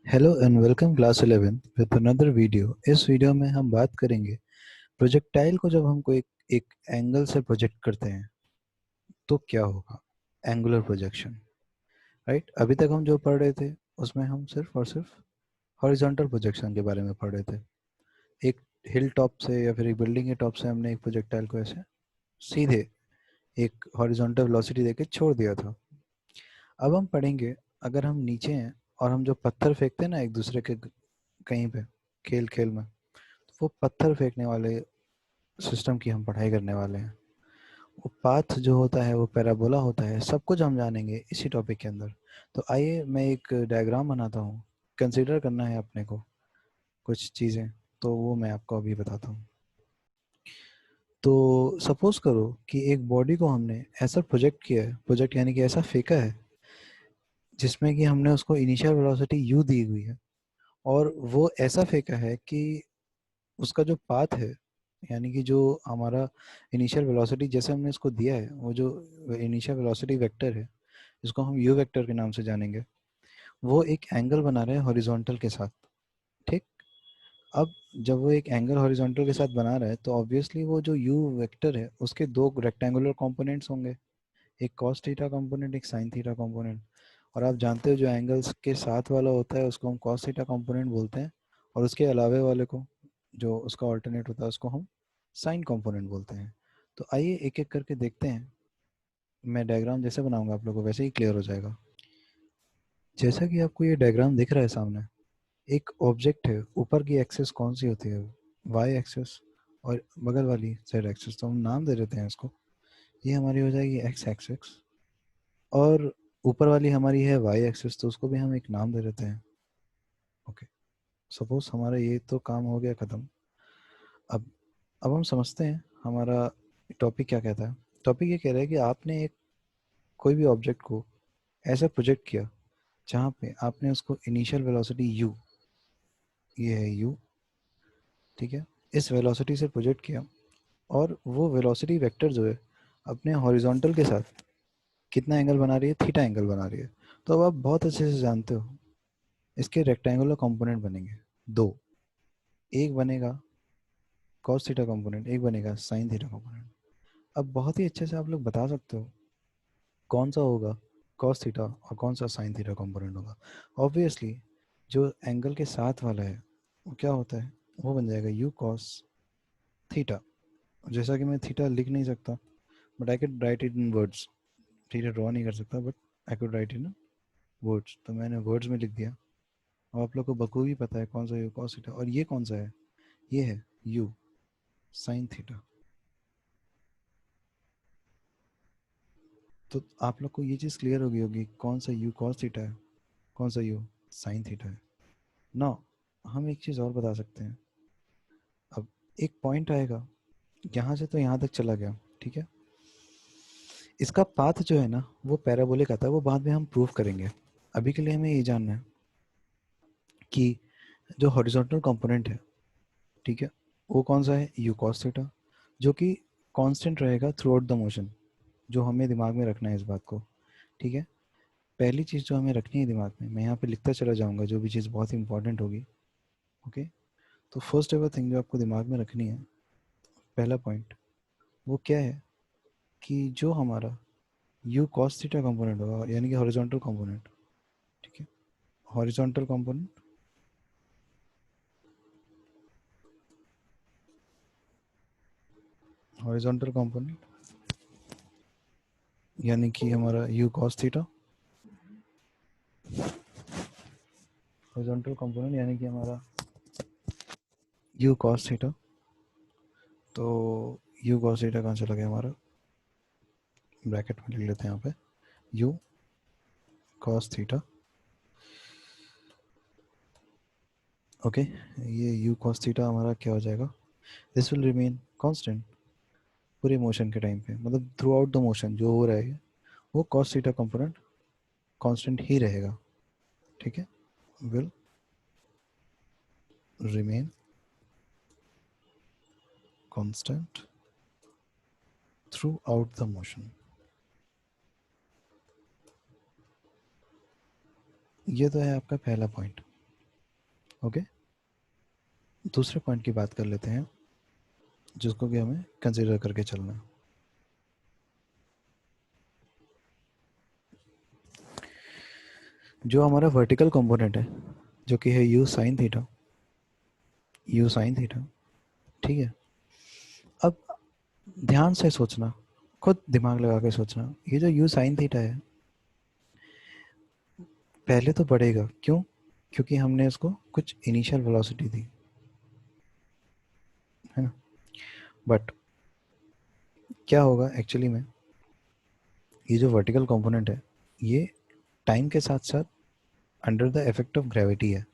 Hello and welcome class 11 with another video. इस video में हम बात करेंगे प्रोजेक्टाइल को जब हम कोई एक एंगल से प्रोजेक्ट करते हैं तो क्या होगा। Angular projection, right. अभी तक हम जो पढ़ रहे थे उसमें हम सिर्फ और सिर्फ हॉरिजॉन्टल प्रोजेक्शन के बारे में पढ़ रहे थे। एक हिल टॉप से या फिर एक बिल्डिंग के टॉप से हमने एक प्रोजेक्टाइल को ऐसे सीधे एक हॉरिजॉन्टल वेलोसिटी देके छोड़ दिया था। अब हम पढ़ेंगे, अगर हम नीचे हैं और हम जो पत्थर फेंकते हैं ना एक दूसरे के कहीं पे खेल खेल में, वो पत्थर फेंकने वाले सिस्टम की हम पढ़ाई करने वाले हैं। वो पाथ जो होता है वो पैराबोला होता है, सब कुछ हम जानेंगे इसी टॉपिक के अंदर। तो आइए मैं एक डायग्राम बनाता हूँ, कंसीडर करना है अपने को कुछ चीज़ें, तो वो मैं आपको अभी बताता हूँ। तो सपोज करो कि एक बॉडी को हमने ऐसा प्रोजेक्ट किया है, प्रोजेक्ट यानी कि ऐसा फेंका है जिसमें कि हमने उसको इनिशियल वेलोसिटी u दी हुई है, और वो ऐसा फेंका है कि उसका जो पाथ है, यानी कि जो हमारा इनिशियल वेलोसिटी जैसे हमने इसको दिया है, वो जो इनिशियल वेलोसिटी वेक्टर है जिसको हम यू वेक्टर के नाम से जानेंगे, वो एक एंगल बना रहे हैं हॉरिजॉन्टल के साथ। ठीक। अब जब वो एक एंगल हॉरिजॉन्टल के साथ बना रहा है तो ऑब्वियसली वो जो यू वेक्टर है उसके दो रेक्टेंगुलर कंपोनेंट्स होंगे, एक कॉस थीटा कंपोनेंट, एक साइन थीटा कंपोनेंट। और आप जानते हो जो एंगल्स के साथ वाला होता है उसको हम कॉस थीटा कंपोनेंट बोलते हैं, और उसके अलावे वाले को जो उसका ऑल्टरनेट होता है उसको हम साइन कंपोनेंट बोलते हैं। तो आइए एक एक करके देखते हैं। मैं डायग्राम जैसे बनाऊंगा आप लोगों को वैसे ही क्लियर हो जाएगा। जैसा कि आपको ये डायग्राम दिख रहा है सामने, एक ऑब्जेक्ट है, ऊपर की एक्सिस कौन सी होती है, वाई एक्सिस, और बगल वाली जेड एक्सिस, तो हम नाम दे देते हैं इसको। ये हमारी हो जाएगी एक्स एक्सिस, और ऊपर वाली हमारी है वाई एक्सिस, तो उसको भी हम एक नाम दे देते हैं। ओके, सपोज हमारा ये तो काम हो गया ख़त्म। अब अब हम समझते हैं हमारा टॉपिक क्या कहता है। टॉपिक ये कह रहा है कि आपने एक कोई भी ऑब्जेक्ट को ऐसा प्रोजेक्ट किया जहाँ पे आपने उसको इनिशियल वेलोसिटी u, ये है u, ठीक है, इस वेलोसिटी से प्रोजेक्ट किया, और वो वेलोसिटी वेक्टर जो है अपने हॉरिजॉन्टल के साथ कितना एंगल बना रही है, थीटा एंगल बना रही है। तो अब आप बहुत अच्छे से जानते हो इसके रेक्टेंगुलर कंपोनेंट बनेंगे दो, एक बनेगा कॉस थीटा कंपोनेंट, एक बनेगा साइन थीटा कंपोनेंट। अब बहुत ही अच्छे से आप लोग बता सकते हो कौन सा होगा कॉस थीटा और कौन सा साइन थीटा कंपोनेंट होगा। ऑब्वियसली जो एंगल के साथ वाला है वो क्या होता है, वो बन जाएगा यू कॉस थीटा। जैसा कि मैं थीटा लिख नहीं सकता, but I can write it in words. Theta draw नहीं कर सकता, but I could write in words, तो मैंने वर्ड्स में लिख दिया। अब आप लोग को बखूबी पता है कौन सा यू कॉस थीटा, और ये कौन सा है, ये है यू साइन थीटा। तो आप लोग को ये चीज़ क्लियर होगी होगी कौन सा यू कॉस थीटा है, कौन सा यू साइन थीटा है। ना, हम एक चीज़ और बता सकते हैं। अब एक पॉइंट आएगा यहाँ से तो यहाँ तक चला गया, ठीक है। इसका पाथ जो है ना वो पैराबोलिक आता है, वो बाद में हम प्रूव करेंगे। अभी के लिए हमें ये जानना है कि जो हॉरिजॉन्टल कंपोनेंट है, ठीक है, वो कौन सा है, यू कॉस थीटा, जो कि कांस्टेंट रहेगा थ्रू आउट द मोशन। जो हमें दिमाग में रखना है इस बात को, ठीक है। पहली चीज़ जो हमें रखनी है दिमाग में, मैं यहाँ पे लिखता चला जाऊँगा जो भी चीज़ बहुत इंपॉर्टेंट होगी। ओके, तो फर्स्ट एवर थिंग जो आपको दिमाग में रखनी है, पहला पॉइंट, वो क्या है कि जो हमारा यू कॉस थीटा कंपोनेंट होगा, यानी कि हॉरिजॉन्टल कंपोनेंट, ठीक है, हॉरिजॉन्टल कंपोनेंट, हॉरिजॉन्टल कंपोनेंट यानी कि हमारा you cos theta, horizontal component यानी कि हमारा यू कॉस थीटा। तो यू कॉस थीटा कहाँ चला गया हमारा, ब्रैकेट में लिख लेते हैं यहाँ पे, यू कॉस थीटा। ओके, ये यू कॉस थीटा हमारा क्या हो जाएगा, दिस विल रिमेन कांस्टेंट पूरे मोशन के टाइम पे, मतलब थ्रू आउट द मोशन जो हो रहा है वो कॉस थीटा कंपोनेंट कांस्टेंट ही रहेगा, ठीक है, will remain constant through out the motion. ये तो है आपका पहला पॉइंट। ओके, दूसरे पॉइंट की बात कर लेते हैं जिसको कि हमें कंसिडर करके चलना है। जो हमारा वर्टिकल कंपोनेंट है जो कि है you sine theta, you sine theta, ठीक है। अब ध्यान से सोचना, खुद दिमाग लगा के सोचना, ये जो यू साइन थीटा है पहले तो बढ़ेगा, क्यों? क्योंकि हमने इसको कुछ इनिशियल वेलोसिटी दी, है ना। बट क्या होगा एक्चुअली में, ये जो वर्टिकल कंपोनेंट है ये टाइम के साथ साथ under the effect of gravity है,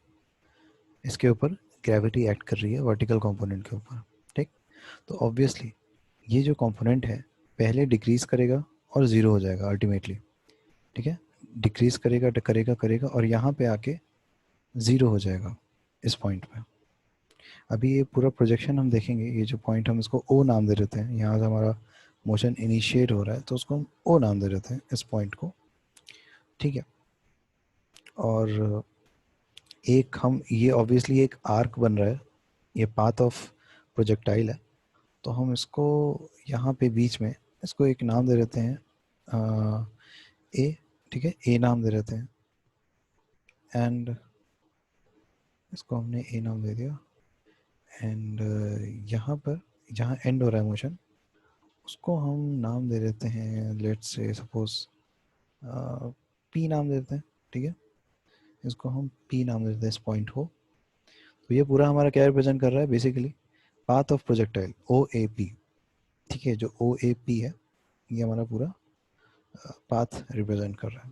इसके ऊपर ग्रेविटी एक्ट कर रही है वर्टिकल कंपोनेंट के ऊपर, ठीक। तो ऑब्वियसली ये जो कंपोनेंट है पहले डिक्रीज करेगा और ज़ीरो हो जाएगा अल्टीमेटली, ठीक है। डिक्रीज करेगा करेगा करेगा और यहाँ पे आके ज़ीरो हो जाएगा इस पॉइंट पे। अभी ये पूरा प्रोजेक्शन हम देखेंगे, ये जो पॉइंट हम इसको ओ नाम दे देते हैं, यहाँ से हमारा मोशन इनिशिएट हो रहा है तो उसको हम ओ नाम दे देते हैं इस पॉइंट को, ठीक है। और एक हम ये ऑब्वियसली एक आर्क बन रहा है, ये पाथ ऑफ प्रोजेक्टाइल है, तो हम इसको यहाँ पे बीच में इसको एक नाम दे देते हैं ए, ठीक है, ए नाम दे देते हैं। एंड इसको हमने ए नाम दे दिया। एंड यहाँ पर जहाँ एंड हो रहा है मोशन उसको हम नाम दे देते हैं, लेट्स से सपोज पी नाम दे देते हैं, ठीक है। इसको हम पी नाम दे देते हैं इस पॉइंट को। तो ये पूरा हमारा क्या रिप्रेजेंट कर रहा है, basically path of projectile O A P, ठीक है। जो ओ ए पी है ये हमारा पूरा पाथ रिप्रेजेंट कर रहा है।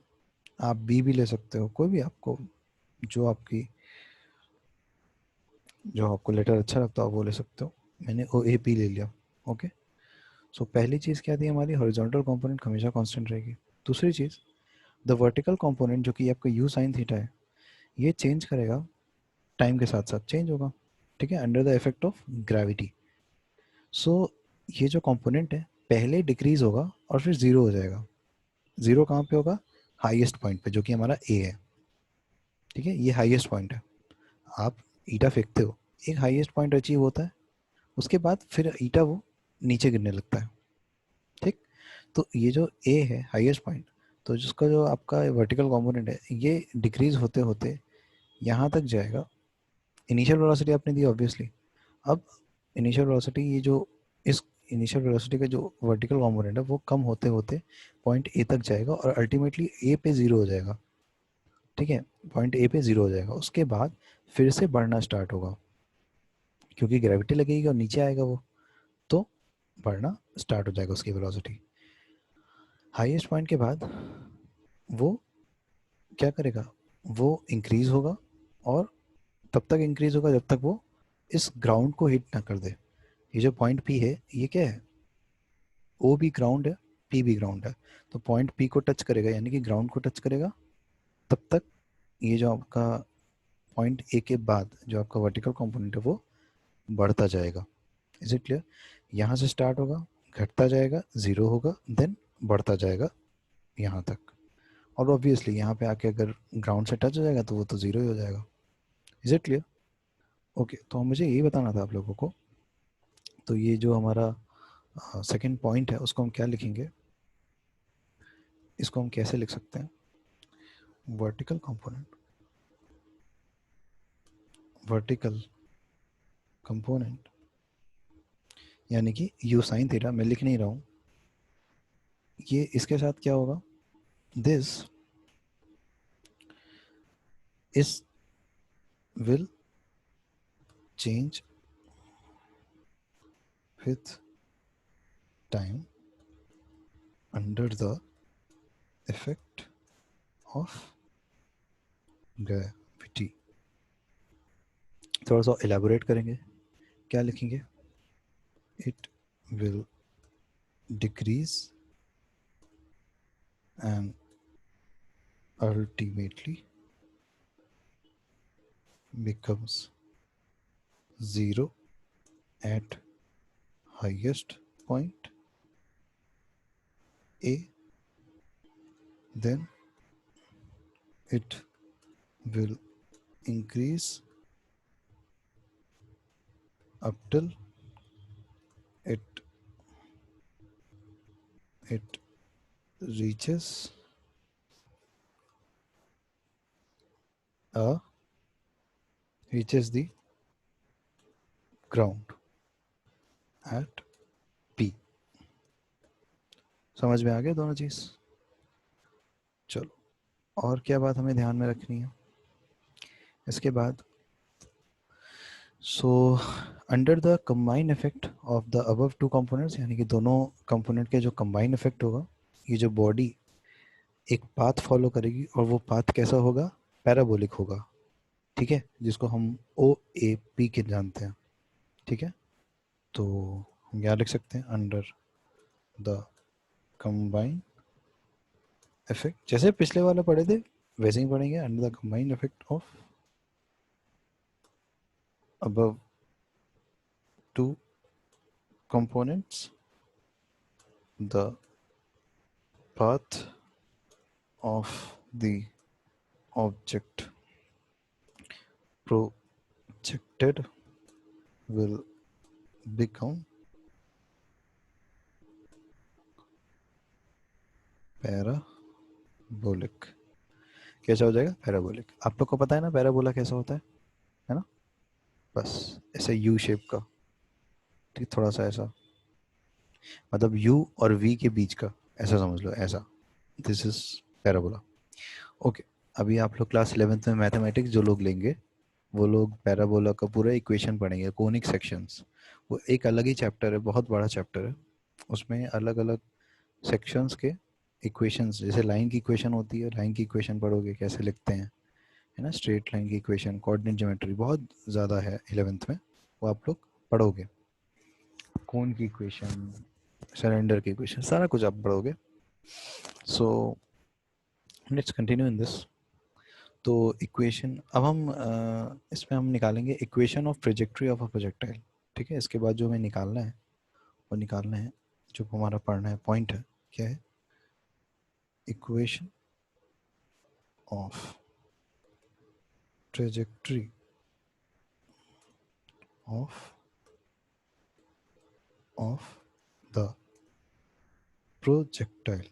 आप बी भी ले सकते हो, कोई भी आपको जो आपकी जो आपको लेटर अच्छा लगता हो वो ले सकते हो। मैंने ओ ए पी ले लिया, ओके। सो पहली चीज़ क्या थी हमारी, हॉरिजॉन्टल कंपोनेंट हमेशा कांस्टेंट रहेगी। दूसरी चीज़, द वर्टिकल कंपोनेंट जो कि आपका यू साइन थीटा है ये चेंज करेगा, टाइम के साथ साथ चेंज होगा, ठीक है, under the effect of gravity. So ये जो कंपोनेंट है पहले डिक्रीज होगा और फिर ज़ीरो हो जाएगा। ज़ीरो कहाँ पे होगा, हाईएस्ट पॉइंट पे जो कि हमारा ए है, ठीक है। ये हाईएस्ट पॉइंट है, आप ईटा फेंकते हो, एक हाईएस्ट पॉइंट अचीव होता है, उसके बाद फिर ईटा वो नीचे गिरने लगता है, ठीक। तो ये जो ए है हाईएस्ट पॉइंट, तो जिसका जो आपका वर्टिकल कंपोनेंट है ये डिक्रीज होते होते यहाँ तक जाएगा। इनिशियल वेलोसिटी आपने दी ऑब्वियसली। अब इनिशियल वेलोसिटी ये जो इस इनिशियल वेलोसिटी का जो वर्टिकल कंपोनेंट है वो कम होते होते पॉइंट ए तक जाएगा और अल्टीमेटली ए पे ज़ीरो हो जाएगा, ठीक है। पॉइंट ए पे ज़ीरो हो जाएगा, उसके बाद फिर से बढ़ना स्टार्ट होगा क्योंकि ग्रेविटी लगेगी और नीचे आएगा वो, तो बढ़ना स्टार्ट हो जाएगा उसकी वेलोसिटी। हाईएस्ट पॉइंट के बाद वो क्या करेगा, वो इंक्रीज होगा और तब तक इंक्रीज होगा जब तक वो इस ग्राउंड को हिट ना कर दे। ये जो पॉइंट पी है ये क्या है, ओ भी ग्राउंड है, पी भी ग्राउंड है, तो पॉइंट पी को टच करेगा यानी कि ग्राउंड को टच करेगा, तब तक ये जो आपका पॉइंट ए के बाद जो आपका वर्टिकल कंपोनेंट है वो बढ़ता जाएगा। Is it clear? यहाँ से स्टार्ट होगा, घटता जाएगा, ज़ीरो होगा, देन बढ़ता जाएगा यहाँ तक। और ऑब्वियसली यहाँ पे आके अगर ग्राउंड से टच हो जाएगा तो वो तो ज़ीरो ही हो जाएगा। Is it clear? ओके, तो मुझे यही बताना था आप लोगों को। तो ये जो हमारा सेकंड पॉइंट है उसको हम क्या लिखेंगे, इसको हम कैसे लिख सकते हैं, वर्टिकल कंपोनेंट, वर्टिकल कंपोनेंट यानी कि यू साइन थीटा, मैं लिख नहीं रहा हूँ, ये इसके साथ क्या होगा, दिस इस will change with time under the effect of gravity। थोड़ा सा elaborate करेंगे, क्या लिखेंगे, it will decrease and ultimately becomes zero at highest point A, then it will increase up till it reaches a the ground at P। समझ में आ गया दोनों चीज? चलो, और क्या बात हमें ध्यान में रखनी है इसके बाद? So under the combine effect of the above two components, यानी कि दोनों कंपोनेंट के जो कंबाइन इफेक्ट होगा, ये जो बॉडी एक पाथ फॉलो करेगी, और वो पाथ कैसा होगा? पैराबोलिक होगा, ठीक है, जिसको हम ओ ए पी के जानते हैं, ठीक है। तो हम क्या लिख सकते हैं? अंडर द कंबाइन इफेक्ट, जैसे पिछले वाला पढ़े थे वैसे ही पढ़ेंगे। Under the combine effect of above two components, the path of the object projected will become parabolic. कैसा हो जाएगा? पैराबोलिक। आप लोग को पता है ना पैराबोला कैसा होता है ना? बस ऐसे यू शेप का, ठीक, थोड़ा सा ऐसा, मतलब यू और वी के बीच का, ऐसा समझ लो, ऐसा। This is parabola. ओके, अभी आप लोग क्लास 11th में मैथमेटिक्स जो लोग लेंगे, वो लोग पैराबोला का पूरा इक्वेशन पढ़ेंगे, कोनिक सेक्शंस। वो एक अलग ही चैप्टर है, बहुत बड़ा चैप्टर है। उसमें अलग अलग सेक्शंस के इक्वेशंस, जैसे लाइन की इक्वेशन होती है, लाइन की इक्वेशन पढ़ोगे कैसे लिखते हैं, है ना, स्ट्रेट लाइन की इक्वेशन, कोऑर्डिनेट ज्योमेट्री बहुत ज़्यादा है 11th में, वो आप लोग पढ़ोगे। कोन की इक्वेशन, सिलेंडर की इक्वेशन, सारा कुछ आप पढ़ोगे। So let's continue in this. तो इक्वेशन अब हम इसमें हम निकालेंगे equation of trajectory of a projectile, ठीक है। इसके बाद जो हमें निकालना है, वो निकालना है, जो हमारा पढ़ना है पॉइंट है, क्या है? Equation of trajectory of the projectile.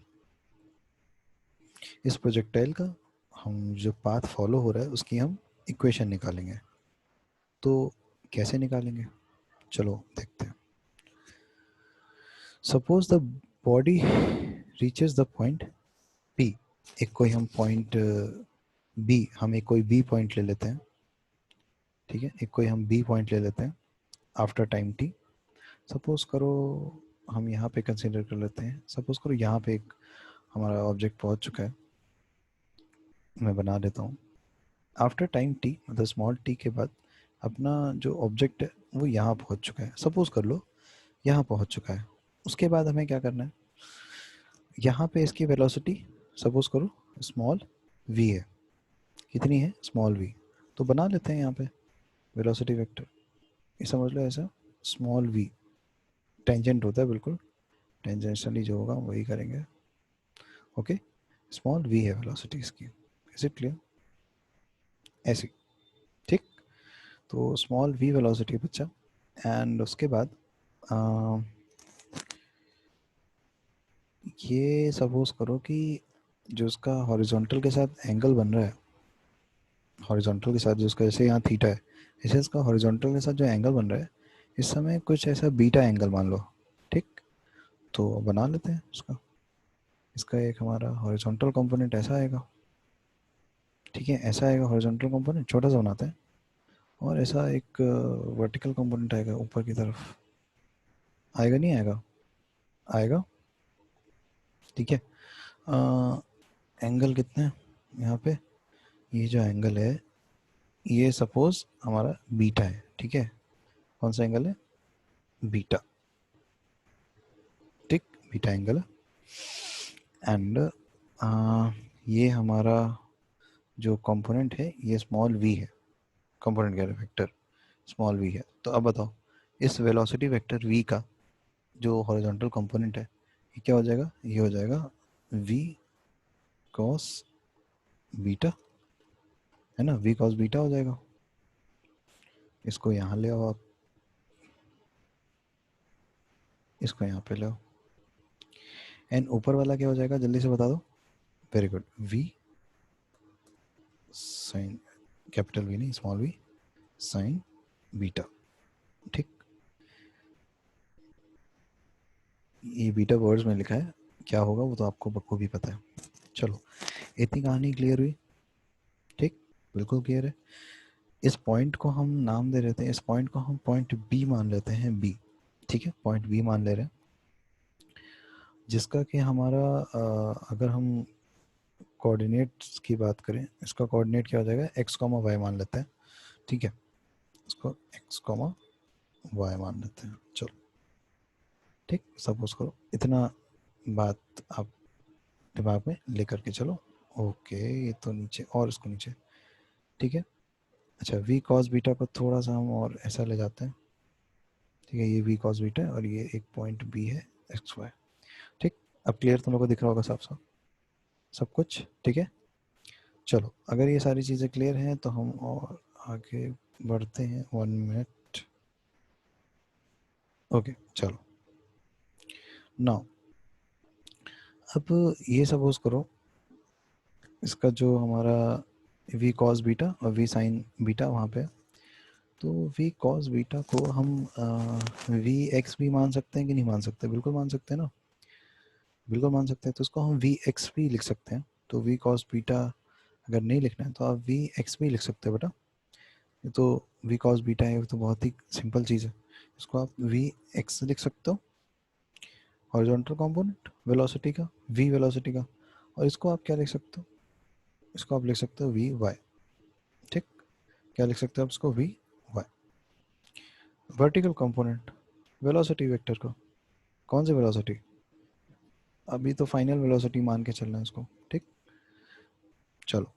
इस प्रोजेक्टाइल का हम जो पाथ फॉलो हो रहा है उसकी हम इक्वेशन निकालेंगे। तो कैसे निकालेंगे? चलो देखते हैं। Suppose the body reaches the point P। एक कोई हम पॉइंट B, हम एक कोई B पॉइंट ले लेते हैं, ठीक है, एक कोई हम B पॉइंट ले लेते हैं आफ्टर टाइम T। सपोज करो हम यहाँ पे कंसिडर कर लेते हैं, सपोज करो यहाँ पे एक हमारा ऑब्जेक्ट पहुँच चुका है, मैं बना देता हूँ। आफ्टर टाइम T, मतलब स्मॉल t के बाद, अपना जो ऑब्जेक्ट है वो यहाँ पहुँच चुका है, सपोज कर लो यहाँ पहुँच चुका है। उसके बाद हमें क्या करना है? यहाँ पे इसकी वेलोसिटी सपोज करो स्मॉल v है। कितनी है? Small v। तो बना लेते हैं यहाँ पे वेलोसिटी वेक्टर, ये समझ लो ऐसा, स्मॉल v टेंजेंट होता है, बिल्कुल टेंजेंशली जो होगा वही करेंगे। ओके, स्मॉल v है वेलोसिटी इसकी। Is it clear? ऐसी, ठीक। तो स्मॉल v वेलोसिटी बच्चा, एंड उसके बाद ये सपोज करो कि जो उसका हॉरिजॉन्टल के साथ एंगल बन रहा है, हॉरिजॉन्टल के साथ जो उसका, जैसे यहाँ थीटा है, ऐसे इसका हॉरिजॉन्टल के साथ जो एंगल बन रहा है इस समय कुछ ऐसा बीटा एंगल मान लो, ठीक। तो बना लेते हैं उसका, इसका एक हमारा हॉरिजॉन्टल कंपोनेंट ऐसा आएगा, ठीक है, ऐसा आएगा हॉरिजॉन्टल कंपोनेंट, छोटा सा बनाते हैं। और ऐसा एक वर्टिकल कंपोनेंट आएगा ऊपर की तरफ, आएगा नहीं आएगा? आएगा, ठीक है। एंगल कितने हैं यहाँ पे? ये जो एंगल है ये सपोज हमारा बीटा है, ठीक है। कौन सा एंगल है? बीटा, ठीक, बीटा एंगल है। एंड ये हमारा जो कंपोनेंट है ये स्मॉल v है, कंपोनेंट कह रहे वेक्टर स्मॉल v है। तो अब बताओ इस वेलोसिटी वेक्टर v का जो हॉरिजॉन्टल कंपोनेंट है ये क्या हो जाएगा? ये हो जाएगा v cos बीटा, है ना, v cos बीटा हो जाएगा। इसको यहाँ ले आओ आप, इसको यहाँ पे लो, एंड ऊपर वाला क्या हो जाएगा जल्दी से बता दो। Very good, v sine, capital V नहीं स्मॉल वी, साइन बीटा। ठीक, ये बीटा वर्ड्स में लिखा है, क्या होगा वो तो आपको बखूबी पता है। चलो, इतनी कहानी क्लियर हुई। ठीक, बिल्कुल क्लियर है। इस पॉइंट को हम नाम दे रहे थे, इस पॉइंट को हम पॉइंट बी मान लेते हैं, बी। ठीक है, पॉइंट बी मान ले रहे हैं, जिसका कि हमारा अगर हम कोऑर्डिनेट्स की बात करें, इसका कोऑर्डिनेट क्या हो जाएगा, एक्स कॉमा वाई मान लेते हैं। ठीक है, इसको एक्स कॉमा वाई मान लेते हैं। चलो ठीक, सपोज करो, इतना बात आप दिमाग में लेकर के चलो। ओके, ये तो नीचे और इसको नीचे। ठीक है, अच्छा वी कॉस बीटा को थोड़ा सा हम और ऐसा ले जाते हैं। ठीक है, ये वी कॉस बीटा है और ये एक पॉइंट बी है एक्स वाई। ठीक, अब क्लियर तुम लोग को दिख रहा होगा साफ साफ सब कुछ। ठीक है, चलो अगर ये सारी चीज़ें क्लियर हैं तो हम और आगे बढ़ते हैं। 1 मिनट। ओके चलो, नाउ अब ये सपोज करो, इसका जो हमारा वी कॉस बीटा और वी साइन बीटा वहाँ पे, तो वी कॉस बीटा को हम वी एक्स भी मान सकते हैं कि नहीं मान सकते? बिल्कुल मान सकते हैं ना, बिल्कुल मान सकते हैं। तो इसको हम वी एक्स भी लिख सकते हैं। तो वी कॉस बीटा अगर नहीं लिखना है तो आप वी एक्स भी लिख सकते हो बेटा। ये तो वी कॉस बीटा है, तो बहुत ही सिंपल चीज़ है। इसको आप वी एक्स लिख सकते हो, हॉरिजॉन्टल कंपोनेंट वेलोसिटी का, वी वेलोसिटी का। और इसको आप क्या लिख सकते हो, इसको आप लिख सकते हो वी वाई। ठीक, क्या लिख सकते हो आप इसको, V Y. Vertical component velocity vector का, कौन सी वेलोसिटी, अभी तो फाइनल वेलोसिटी मान के चलना है इसको। ठीक, चलो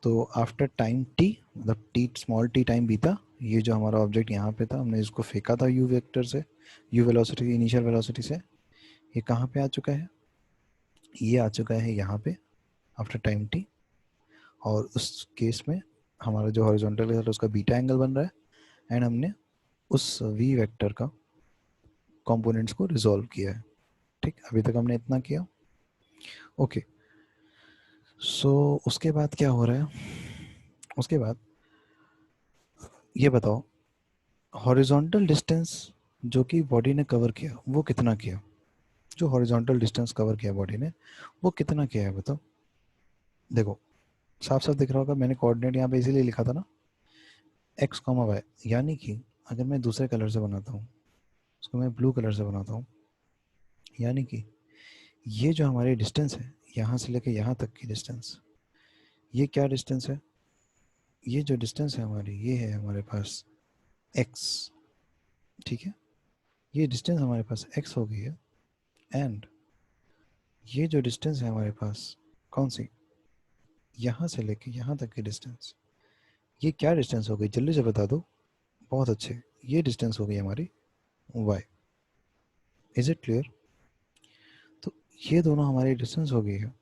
तो आफ्टर टाइम टी, मतलब टी स्मॉल टी टाइम बीता, ये जो हमारा ऑब्जेक्ट यहाँ पे था, हमने इसको फेंका था यू वेक्टर से, यू वेलोसिटी इनिशियल वेलोसिटी से, ये कहाँ पे आ चुका है, ये आ चुका है यहाँ पे आफ्टर टाइम टी। और उस केस में हमारा जो हॉरिजॉन्टल है उसका बीटा एंगल बन रहा है, एंड हमने उस वी वेक्टर का कंपोनेंट्स को रिजॉल्व किया है। ठीक, अभी तक हमने इतना किया। ओके, सो उसके बाद क्या हो रहा है, उसके बाद ये बताओ, हॉरिजॉन्टल डिस्टेंस जो कि बॉडी ने कवर किया वो कितना किया, जो हॉरिजॉन्टल डिस्टेंस कवर किया बॉडी ने वो कितना किया है बताओ। देखो साफ साफ दिख रहा होगा, मैंने कोऑर्डिनेट यहाँ पे इसीलिए लिखा था ना, एक्स कॉमा वाई। यानी कि अगर मैं दूसरे कलर से बनाता हूँ, उसको मैं ब्लू कलर से बनाता हूँ, यानी कि ये जो हमारी डिस्टेंस है यहाँ से लेकर यहाँ तक की डिस्टेंस, ये क्या डिस्टेंस है, ये जो डिस्टेंस है हमारी, ये है हमारे पास x। ठीक है, ये डिस्टेंस हमारे पास x हो गई है, एंड ये जो डिस्टेंस है हमारे पास, कौन सी, यहाँ से लेके यहाँ तक की डिस्टेंस, ये क्या डिस्टेंस हो गई जल्दी से बता दो। बहुत अच्छे, ये डिस्टेंस हो गई हमारी y। Is it clear? तो ये दोनों हमारी डिस्टेंस हो गई है,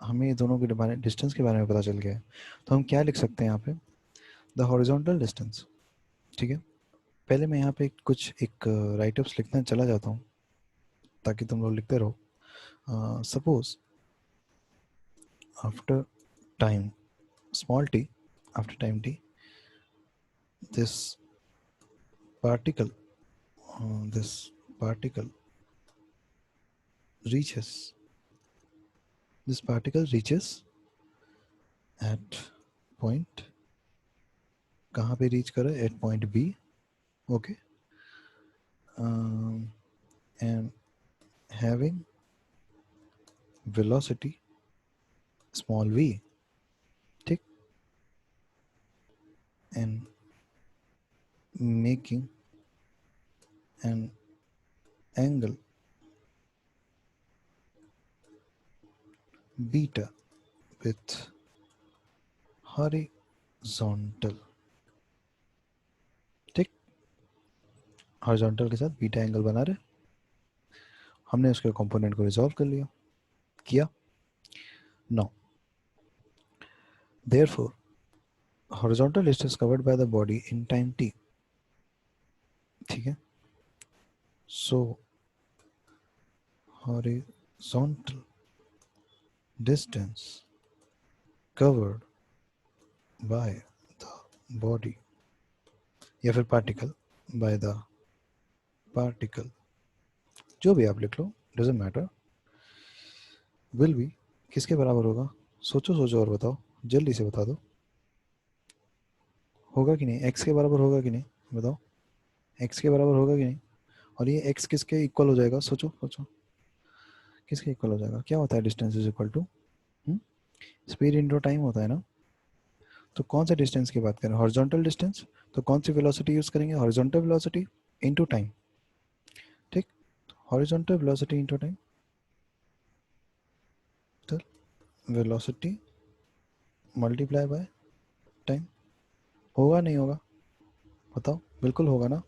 हमें ये दोनों के बारे डिस्टेंस के बारे में पता चल गया है। तो हम क्या लिख सकते हैं यहाँ पे, द हॉरिजॉन्टल डिस्टेंस। ठीक है, पहले मैं यहाँ पे कुछ एक राइटअप्स लिखने चला जाता हूँ ताकि तुम लोग लिखते रहो। Suppose after time small t, after time t, this particle, this particle reaches, this particle reaches at point, कहाँ पे reach करे, at point b. Okay, and having velocity small v. ठीक, and making an angle beta with horizontal। ठीक, horizontal के साथ beta angle बना रहे, हमने उसके कंपोनेंट को रिजॉल्व कर लिया, किया। Now therefore horizontal distance covered by the body in time t। ठीक है, सो horizontal distance covered by the body या फिर particle by the particle, जो भी आप लिख लो, डजेंट मैटर, विल बी किसके बराबर होगा? सोचो सोचो और बताओ, जल्दी से बता दो, होगा कि नहीं? एक्स के बराबर होगा कि नहीं बताओ, एक्स के बराबर होगा कि नहीं? और ये एक्स किसके इक्वल हो जाएगा? सोचो सोचो, किसके इक्वल हो जाएगा? क्या होता है distance is equal to speed into time होता है ना। तो कौन सा डिस्टेंस की बात करें? Horizontal distance. तो कौन सी वेलोसिटी यूज करेंगे? Horizontal velocity into time. ठीक, हॉरिजॉन्टल वेलोसिटी इंटू टाइम, तो वेलोसिटी मल्टीप्लाई बाय टाइम। होगा नहीं होगा बताओ? बिल्कुल होगा ना।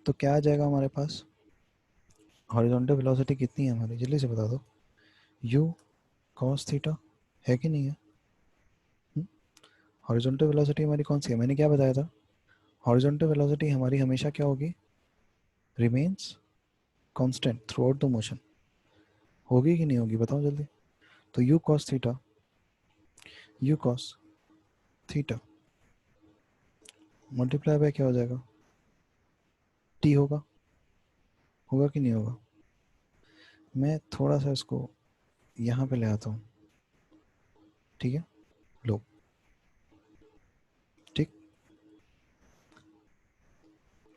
तो क्या आ जाएगा हमारे पास? हॉरिजॉन्टल वेलोसिटी कितनी है हमारी? जल्दी से बता दो। u cos थीटा है कि नहीं है? हॉरिजॉन्टल वेलोसिटी हमारी कौन सी है? मैंने क्या बताया था? हॉरिजॉन्टल वेलोसिटी हमारी हमेशा क्या होगी? Remains constant through out the motion. होगी कि नहीं होगी बताओ जल्दी। तो u cos theta, u cos theta multiply by क्या हो जाएगा? t होगा। होगा कि नहीं होगा? मैं थोड़ा सा इसको यहाँ पे ले आता हूँ, ठीक है? लो, ठीक,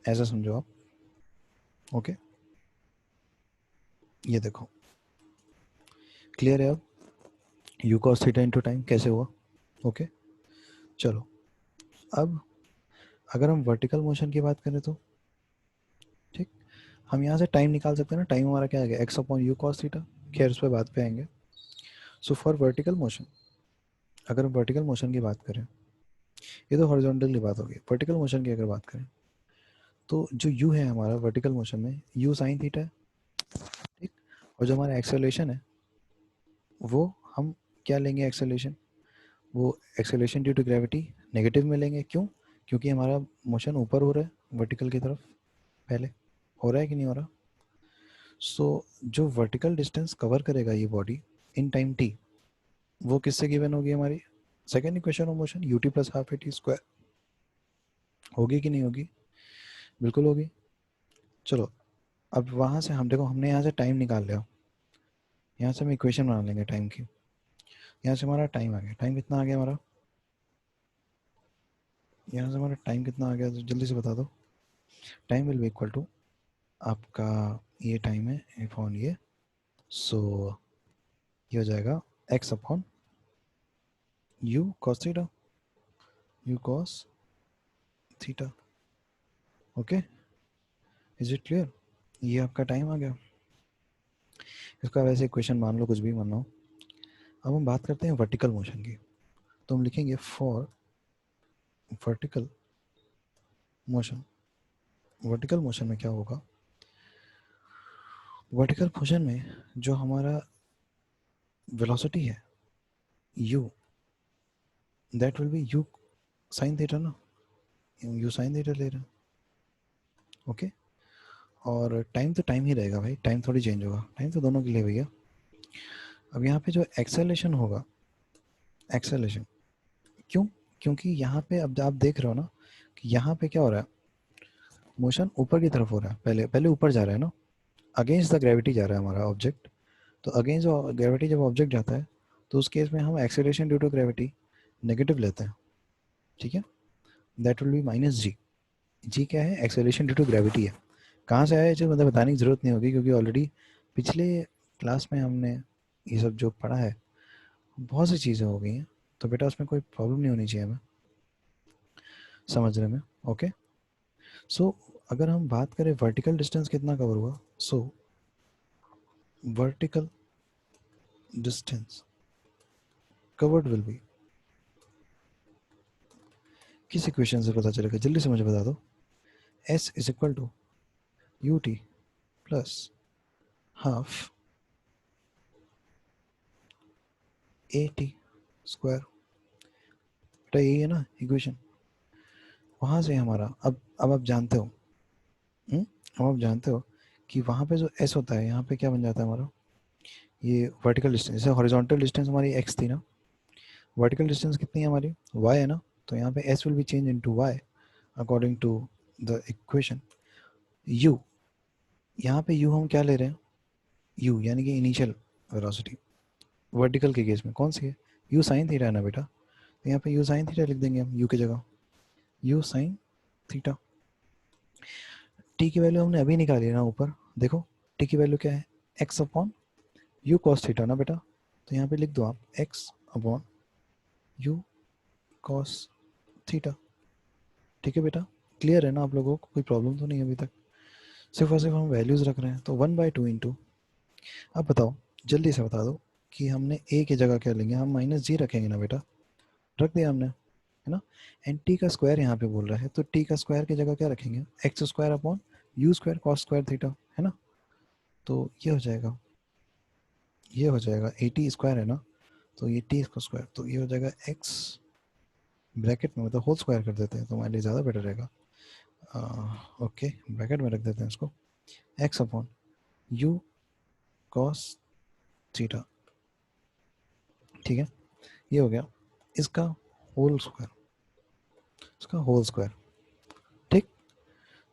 ऐसा समझो आप। ओके, ये देखो, क्लियर है अब? u cos theta into time कैसे हुआ? ओके, चलो अब अगर हम वर्टिकल मोशन की बात करें तो ठीक, हम यहाँ से टाइम निकाल सकते हैं ना। टाइम हमारा क्या आ गया? X upon you cos theta. खैर उस पर बात पे आएंगे। सो फॉर वर्टिकल मोशन, अगर हम वर्टिकल मोशन की बात करें, ये तो हॉरिजॉन्टल की बात होगी, वर्टिकल मोशन की अगर बात करें तो जो यू है हमारा वर्टिकल मोशन में, यू साइन थीटा है, ठीक। और जो हमारा एक्सेलरेशन है वो हम क्या लेंगे? एक्सेलरेशन, वो acceleration due to gravity negative में लेंगे। क्यों? क्योंकि हमारा मोशन ऊपर हो रहा है वर्टिकल की तरफ, पहले हो रहा है कि नहीं हो रहा? सो जो वर्टिकल डिस्टेंस कवर करेगा ये बॉडी इन टाइम टी, वो किससे गिवन होगी? हमारी second equation of motion, you t plus half a t square. होगी कि नहीं होगी? बिल्कुल होगी। चलो अब वहाँ से हम देखो, हमने यहाँ से टाइम निकाल लिया, यहाँ से हम इक्वेशन बना लेंगे टाइम की। यहाँ से हमारा टाइम आ गया, टाइम कितना आ गया हमारा? यहाँ से हमारा टाइम कितना आ गया तो जल्दी से बता दो। Time will be equal to आपका, ये टाइम है अपॉन ये, सो ये हो जाएगा x upon you cos theta, you cos theta. Okay, is it clear? ये आपका टाइम आ गया। इसका वैसे इक्वेशन मान लो, कुछ भी मान लो। अब हम बात करते हैं वर्टिकल मोशन की। तो हम लिखेंगे for vertical motion. Vertical motion में क्या होगा? वर्टिकल मोशन में जो हमारा वेलोसिटी है u, that will B u sine theta ना, u साइन थीटा ले रहे हैं। ओके, और टाइम तो टाइम ही रहेगा भाई, टाइम थोड़ी चेंज होगा, टाइम तो दोनों के लिए भैया। अब यहाँ पे जो एक्सेलेरेशन होगा, एक्सेलेरेशन क्यों? क्योंकि यहाँ पे अब आप देख रहे हो ना कि यहाँ पे क्या हो रहा है? मोशन ऊपर की तरफ हो रहा है, पहले पहले ऊपर जा रहा है ना, अगेंस्ट द ग्रेविटी जा रहा है हमारा ऑब्जेक्ट। तो अगेंस्ट ग्रेविटी जब ऑब्जेक्ट जाता है तो उस केस में हम acceleration due to gravity negative लेते हैं, ठीक है? That will be minus g. G क्या है? एक्सेलरेशन ड्यू टू ग्रेविटी है। कहाँ से आया ये चीज़ मतलब बताने की ज़रूरत नहीं होगी, क्योंकि ऑलरेडी पिछले क्लास में हमने ये सब जो पढ़ा है, बहुत सी चीज़ें हो गई हैं। तो बेटा उसमें कोई प्रॉब्लम नहीं होनी चाहिए हमें समझने में। ओके, सो अगर हम बात करें वर्टिकल डिस्टेंस कितना कवर हुआ, so vertical distance covered will be, किस इक्वेशन से पता चलेगा? जल्दी से मुझे बता दो। S is equal to u t plus half a t square. बेटा यही है ना इक्वेशन? वहाँ से हमारा अब आप जानते हो अब आप जानते हो कि वहाँ पे जो s होता है यहाँ पे क्या बन जाता है हमारा, ये वर्टिकल डिस्टेंस। जैसे हॉरिजॉन्टल डिस्टेंस हमारी x थी ना, वर्टिकल डिस्टेंस कितनी है हमारी, y है ना, तो यहाँ पे s will be change into y according to the equation. u, यहाँ पे u हम क्या ले रहे हैं, u यानी कि इनिशियल वेलोसिटी वर्टिकल के केस में कौन सी है, u साइन थीटा है ना बेटा, तो यहाँ पे u साइन थीटा लिख देंगे हम u की जगह, u साइन थीटा। t की वैल्यू हमने अभी निकाली है ना ऊपर, देखो t की वैल्यू क्या है, x upon u cos theta ना बेटा, तो यहाँ पे लिख दो आप x upon u cos theta. ठीक है बेटा, क्लियर है ना आप लोगों को, कोई प्रॉब्लम तो नहीं है अभी तक, सिर्फ और सिर्फ हम वैल्यूज रख रहे हैं। तो 1/2 इंटू, अब बताओ जल्दी से बता दो कि हमने a की जगह क्या लेंगे, हम -g रखेंगे ना बेटा, रख दिया हमने, है ना। एंड t का स्क्वायर यहाँ पे बोल रहा है, तो t का स्क्वायर की जगह क्या रखेंगे, x square upon you square cos square theta, है ना। तो ये हो जाएगा, ये हो जाएगा 80 स्क्वायर है ना, तो ये t का स्क्वायर, तो ये हो जाएगा x ब्रैकेट में, मतलब होल स्क्वायर कर देते हैं तो हमारे लिए ज़्यादा बेटर रहेगा। ओके, ब्रैकेट में रख देते हैं इसको, x upon you cos theta. ठीक है, ये हो गया इसका होल स्क्वायर, इसका होल स्क्वायर। ठीक,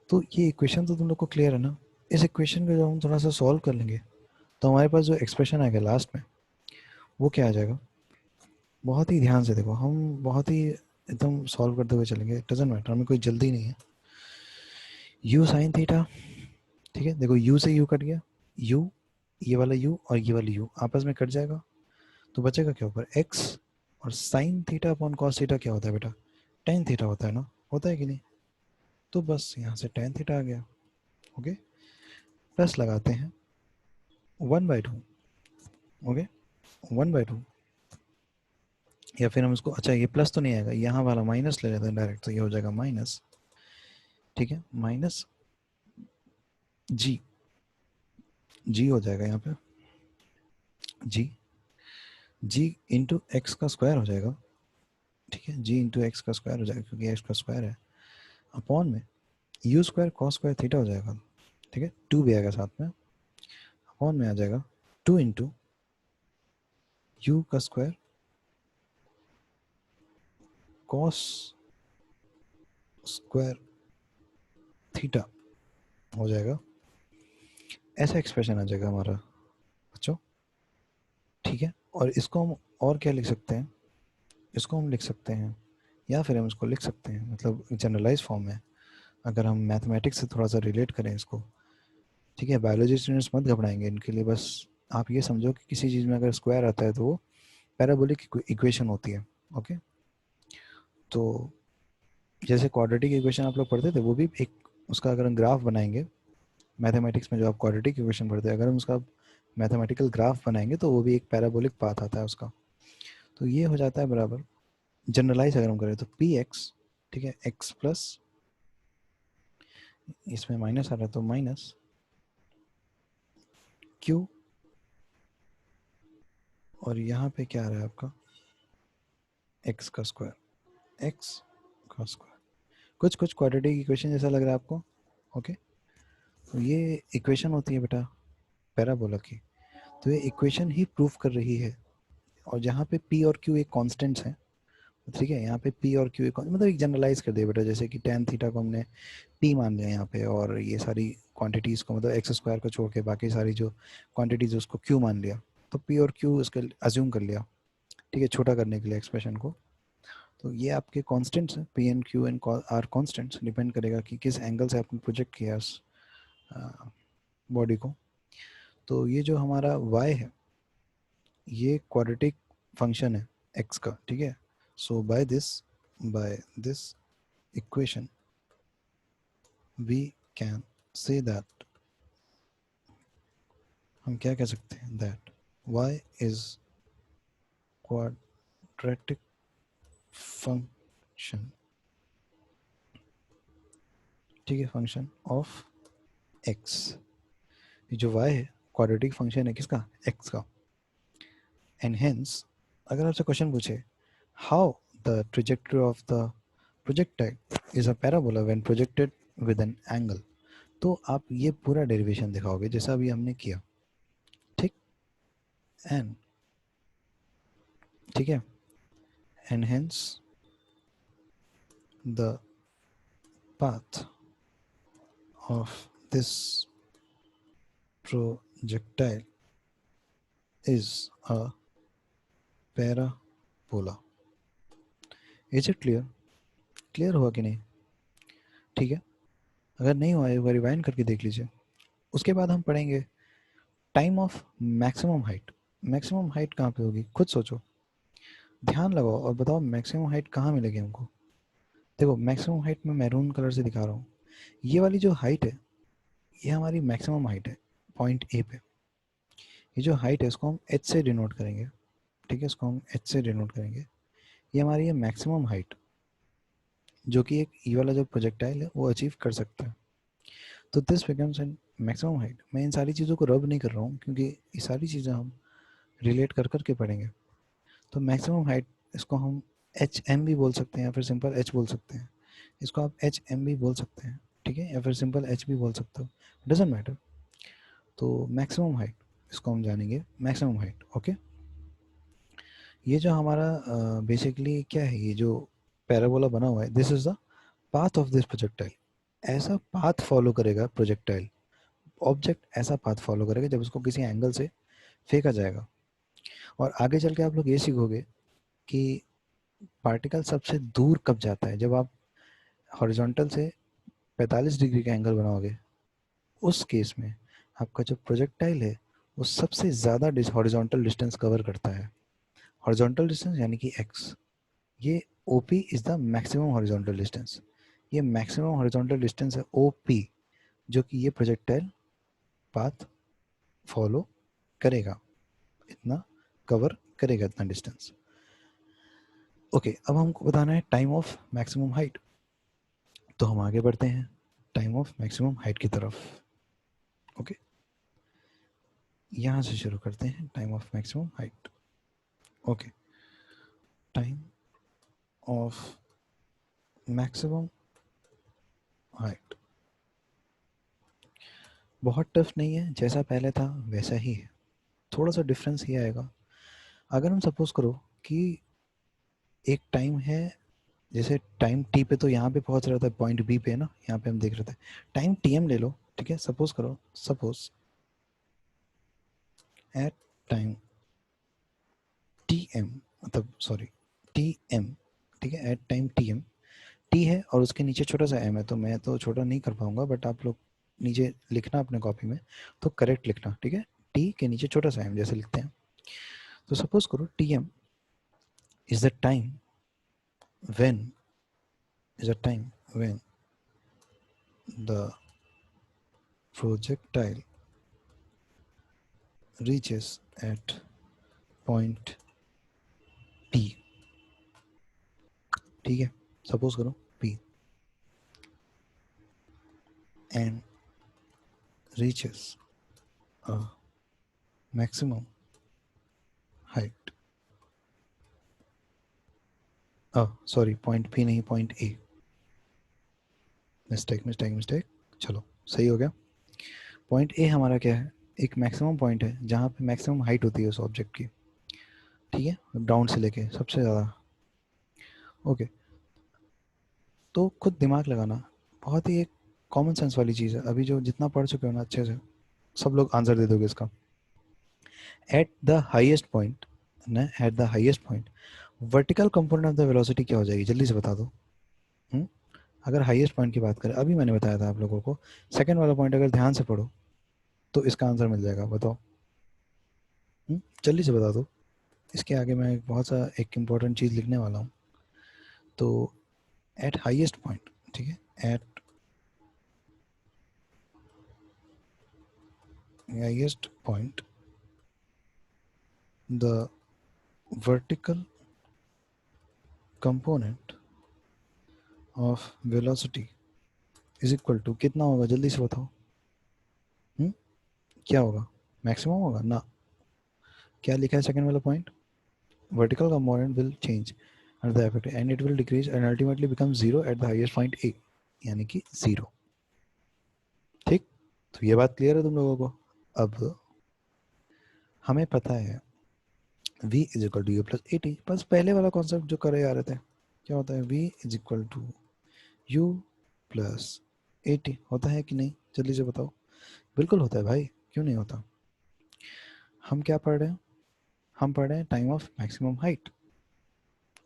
तो ये इक्वेशन तो तुम लोग को क्लियर है ना। इस इक्वेशन को जब हम थोड़ा सा सॉल्व कर लेंगे तो हमारे पास जो एक्सप्रेशन आएगा लास्ट में वो क्या आ जाएगा, बहुत ही ध्यान से देखो, हम बहुत ही एकदम सॉल्व करते हुए चलेंगे, इट डजंट मैटर, हमें कोई जल्दी नहीं है। u साइन थीटा, ठीक है, देखो u से u कट गया, u, ये वाला u और ये वाला u आपस में कट जाएगा, तो बचेगा क्या ऊपर x, और sine theta upon cos theta क्या होता है बेटा, टेन थीटा होता है ना, होता है कि नहीं, तो बस यहाँ से टेन थीटा आ गया। ओके, प्लस लगाते हैं 1/2, ओके 1/2, या फिर हम इसको, अच्छा ये प्लस तो नहीं आएगा, यहाँ वाला माइनस ले लेते हैं डायरेक्ट, तो ये हो जाएगा माइनस, ठीक है, माइनस जी, जी हो जाएगा यहाँ पे, जी, जी इंटू एक्स का स्क्वायर हो जाएगा, ठीक है, जी इंटू एक्स का स्क्वायर हो जाएगा क्योंकि एक्स का स्क्वायर है, अपॉन में you square cos square theta हो जाएगा, ठीक है, टू भी आएगा साथ में, अपॉन में आ जाएगा टू इंटू यू का स्क्वायर कॉस स्क्वायर थीटा हो जाएगा, ऐसा एक्सप्रेशन आ जाएगा हमारा बच्चों। ठीक है, और इसको हम और क्या लिख सकते हैं, इसको हम लिख सकते हैं, या फिर हम इसको लिख सकते हैं मतलब जनरलाइज फॉर्म में, अगर हम मैथमेटिक्स से थोड़ा सा रिलेट करें इसको। ठीक है, बायोलॉजी स्टूडेंट्स मत घबराएंगे इनके लिए, बस आप ये समझो कि किसी चीज़ में अगर स्क्वायर आता है तो वो पैराबोलिक इक्वेशन होती है। ओके, तो जैसे क्वाड्रेटिक इक्वेशन आप लोग पढ़ते थे, वो भी एक, उसका अगर हम ग्राफ बनाएंगे, मैथमेटिक्स में जो आप क्वाड्रेटिक इक्वेशन पढ़ते हैं, अगर हम उसका मैथमेटिकल ग्राफ बनाएंगे तो वो भी एक पैराबोलिक पाथ आता है उसका, तो ये हो जाता है बराबर, जनरलाइज अगर हम करें तो पी एक्स, ठीक है, एक्स प्लस, इसमें माइनस आ रहा है तो माइनस क्यू, और यहाँ पे क्या आ रहा है आपका एक्स का स्क्वायर, एक्स का स्क्वायर, कुछ कुछ क्वाड्रेटिक इक्वेशन जैसा लग रहा है आपको। ओके, तो ये इक्वेशन होती है बेटा पैराबोला की, तो ये इक्वेशन ही प्रूफ कर रही है, और जहाँ पे p और q एक कांस्टेंट्स हैं, ठीक है, यहाँ पे p और q एक मतलब एक जनरलाइज कर दिया बेटा, जैसे कि tan थीटा को हमने p मान लिया यहाँ पे, और ये सारी क्वांटिटीज़ को मतलब एक्स स्क्वायर को छोड़ के बाकी सारी जो क्वांटिटीज़ उसको q मान लिया, तो p और q उसके अज्यूम कर लिया, ठीक है, छोटा करने के लिए एक्सप्रेशन को। तो ये आपके कॉन्स्टेंट्स हैं, p and q and r constants, depend करेगा कि किस एंगल से आपने प्रोजेक्ट किया उस बॉडी को। तो ये जो हमारा y है ये क्वाड्रेटिक फंक्शन है x का, ठीक है, so by this equation we can say that, हम क्या कह सकते हैं, that y is quadratic function, ठीक है, फंक्शन ऑफ x, ये जो y है क्वाड्रेटिक फंक्शन है किसका, x का, एंड हेंस अगर आपसे क्वेश्चन पूछे how the trajectory of the projectile is a parabola when projected with an angle, तो आप ये पूरा डेरिवेशन दिखाओगे जैसा अभी हमने किया, ठीक। एंड ठीक है, and hence the path of this projectile is a parabola. Is it clear? Clear हुआ कि नहीं? ठीक है, अगर नहीं हुआ एक बार रिवाइंड करके देख लीजिए। उसके बाद हम पढ़ेंगे time of maximum height. Maximum height कहाँ पे होगी, खुद सोचो, ध्यान लगाओ और बताओ मैक्सिमम हाइट कहाँ मिलेगी हमको। देखो मैक्सिमम हाइट में मैरून कलर से दिखा रहा हूँ, ये वाली जो हाइट है ये हमारी मैक्सिमम हाइट है पॉइंट ए पे। ये जो हाइट है इसको हम एच से डिनोट करेंगे, ठीक है, इसको हम एच से डिनोट करेंगे। ये हमारी है मैक्सिमम हाइट जो कि एक ई वाला जो प्रोजेक्टाइल है वो अचीव कर सकता है। तो this becomes N maximum height. मैं इन सारी चीज़ों को रब नहीं कर रहा हूँ क्योंकि ये सारी चीज़ें हम रिलेट कर कर के पढ़ेंगे। तो मैक्सिमम हाइट इसको हम एच एम भी बोल सकते हैं या फिर सिंपल एच बोल सकते हैं। इसको आप एच एम भी बोल सकते हैं, ठीक है, या फिर सिंपल एच भी बोल सकते हो, डजेंट मैटर। तो मैक्सिमम हाइट इसको हम जानेंगे मैक्सिमम हाइट। ओके, ये जो हमारा बेसिकली क्या है, ये जो पैराबोला बना हुआ है, this is the path of this projectile. ऐसा पाथ फॉलो करेगा प्रोजेक्टाइल, ऑब्जेक्ट ऐसा पाथ फॉलो करेगा जब उसको किसी एंगल से फेंका जाएगा। और आगे चल के आप लोग ये सीखोगे कि पार्टिकल सबसे दूर कब जाता है, जब आप हॉरिजॉन्टल से 45 डिग्री का एंगल बनाओगे, उस केस में आपका जो प्रोजेक्टाइल है वो सबसे ज़्यादा हॉरिजॉन्टल डिस्टेंस कवर करता है। हॉरिजॉन्टल डिस्टेंस यानी कि एक्स, ये OP is the maximum horizontal distance. ये मैक्सिमम हॉरिजॉन्टल डिस्टेंस है OP, जो कि ये प्रोजेक्टाइल पाथ फॉलो करेगा, इतना कवर करेगा, इतना डिस्टेंस। ओके, अब हमको बताना है टाइम ऑफ मैक्सिमम हाइट। तो हम आगे बढ़ते हैं टाइम ऑफ मैक्सिमम हाइट की तरफ। ओके, यहाँ से शुरू करते हैं time of maximum height. Okay, time of maximum height बहुत टफ नहीं है, जैसा पहले था वैसा ही है, थोड़ा सा डिफरेंस ही आएगा। अगर हम सपोज करो कि एक टाइम है, जैसे टाइम टी पे तो यहाँ पे पहुँच रहा था पॉइंट बी पे ना, यहाँ पे हम देख रहे थे, टाइम TM ले लो, ठीक है, सपोज करो, सपोज एट टाइम TM, मतलब सॉरी TM, ठीक है, एट टाइम TM, टी है और उसके नीचे छोटा सा m है, तो मैं तो छोटा नहीं कर पाऊंगा, बट आप लोग नीचे लिखना अपने कॉपी में, तो करेक्ट लिखना, ठीक है, टी के नीचे छोटा सा m जैसे लिखते हैं। तो सपोज करो TM is the time when, is a time when the projectile reaches at point P, ठीक है, सपोज करो P and reaches a maximum height, sorry point P नहीं, point A, mistake mistake mistake, चलो सही हो गया। Point A हमारा क्या है, एक मैक्सिमम पॉइंट है जहाँ पे मैक्सिमम हाइट होती है उस ऑब्जेक्ट की, ठीक है, डाउन से लेके सबसे ज़्यादा। ओके, तो खुद दिमाग लगाना, बहुत ही एक कॉमन सेंस वाली चीज़ है, अभी जो जितना पढ़ चुके हो ना अच्छे से सब लोग आंसर दे दोगे इसका। एट द हाईएस्ट पॉइंट ना, at the highest point vertical component of the velocity क्या हो जाएगी, जल्दी से बता दो। हुँ? अगर हाईएस्ट पॉइंट की बात करें, अभी मैंने बताया था आप लोगों को, सेकंड वाला पॉइंट अगर ध्यान से पढ़ो तो इसका आंसर मिल जाएगा, बताओ। जल्दी से बता दो, इसके आगे मैं बहुत सा एक इम्पॉर्टेंट चीज़ लिखने वाला हूँ। तो एट हाईएस्ट पॉइंट, ठीक है, at highest point the vertical component of velocity is equal to कितना होगा, जल्दी से बताओ। क्या होगा, मैक्सिमम होगा ना, क्या लिखा है सेकंड वाला point, vertical component will change at the effect and it will decrease and ultimately become zero at the highest point A, यानी कि जीरो। ठीक, तो ये बात क्लियर है तुम लोगों को। अब हमें पता है v is equal to u plus a t, बस पहले वाला कॉन्सेप्ट जो करे आ रहे थे, क्या होता है, v is equal to u plus a t, होता है कि नहीं, जल्दी से बताओ। बिल्कुल होता है भाई, क्यों नहीं होता। हम क्या पढ़ रहे हैं, हम पढ़ रहे हैं टाइम ऑफ मैक्सिमम हाइट,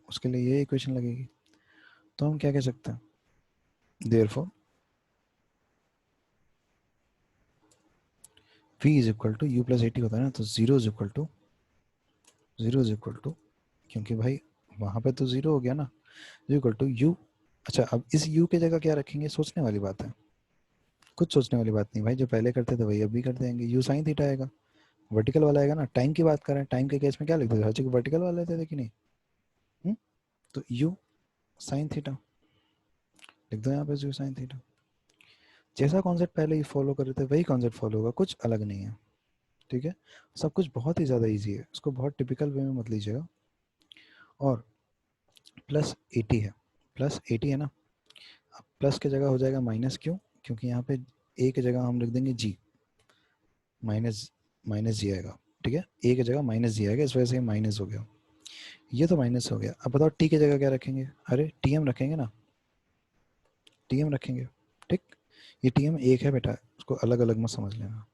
उसके लिए ये इक्वेशन लगेगी। तो हम क्या कह सकते हैं, therefore v is equal to u plus a t होता है ना, तो जीरो इज इक्वल टू, क्योंकि भाई वहाँ पे तो जीरो हो गया ना, इक्वल टू यू। अच्छा, अब इस u की जगह क्या रखेंगे, सोचने वाली बात है, कुछ सोचने वाली बात नहीं भाई, जो पहले करते थे वही अब भी कर देंगे, यू साइन थीटा आएगा, वर्टिकल वाला आएगा ना, टाइम की बात कर रहे हैं, टाइम के केस में क्या लिखते थे, हर जगह वर्टिकल वाला लेते थे कि नहीं। हुँ? तो यू साइन थीटा लिख दो यहाँ पे, यू साइन थीटा, जैसा कॉन्सेप्ट पहले ही फॉलो कर रहे थे वही कॉन्सेप्ट फॉलो होगा, कुछ अलग नहीं है। ठीक है, सब कुछ बहुत ही ज़्यादा ईजी है, उसको बहुत टिपिकल वे में मत लीजिएगा। और प्लस एटी है, प्लस एटी है ना, अब प्लस की जगह हो जाएगा माइनस, क्यों, क्योंकि यहाँ पे ए की जगह हम लिख देंगे जी, माइनस माइनस जी आएगा। ठीक है, ए की जगह माइनस जी आएगा, इस वजह से माइनस हो गया, ये तो माइनस हो गया। अब बताओ टी की जगह क्या रखेंगे, अरे टी एम रखेंगे ना, टी एम रखेंगे। ठीक, ये टी एम एक है बेटा, उसको अलग अलग मत समझ लेना,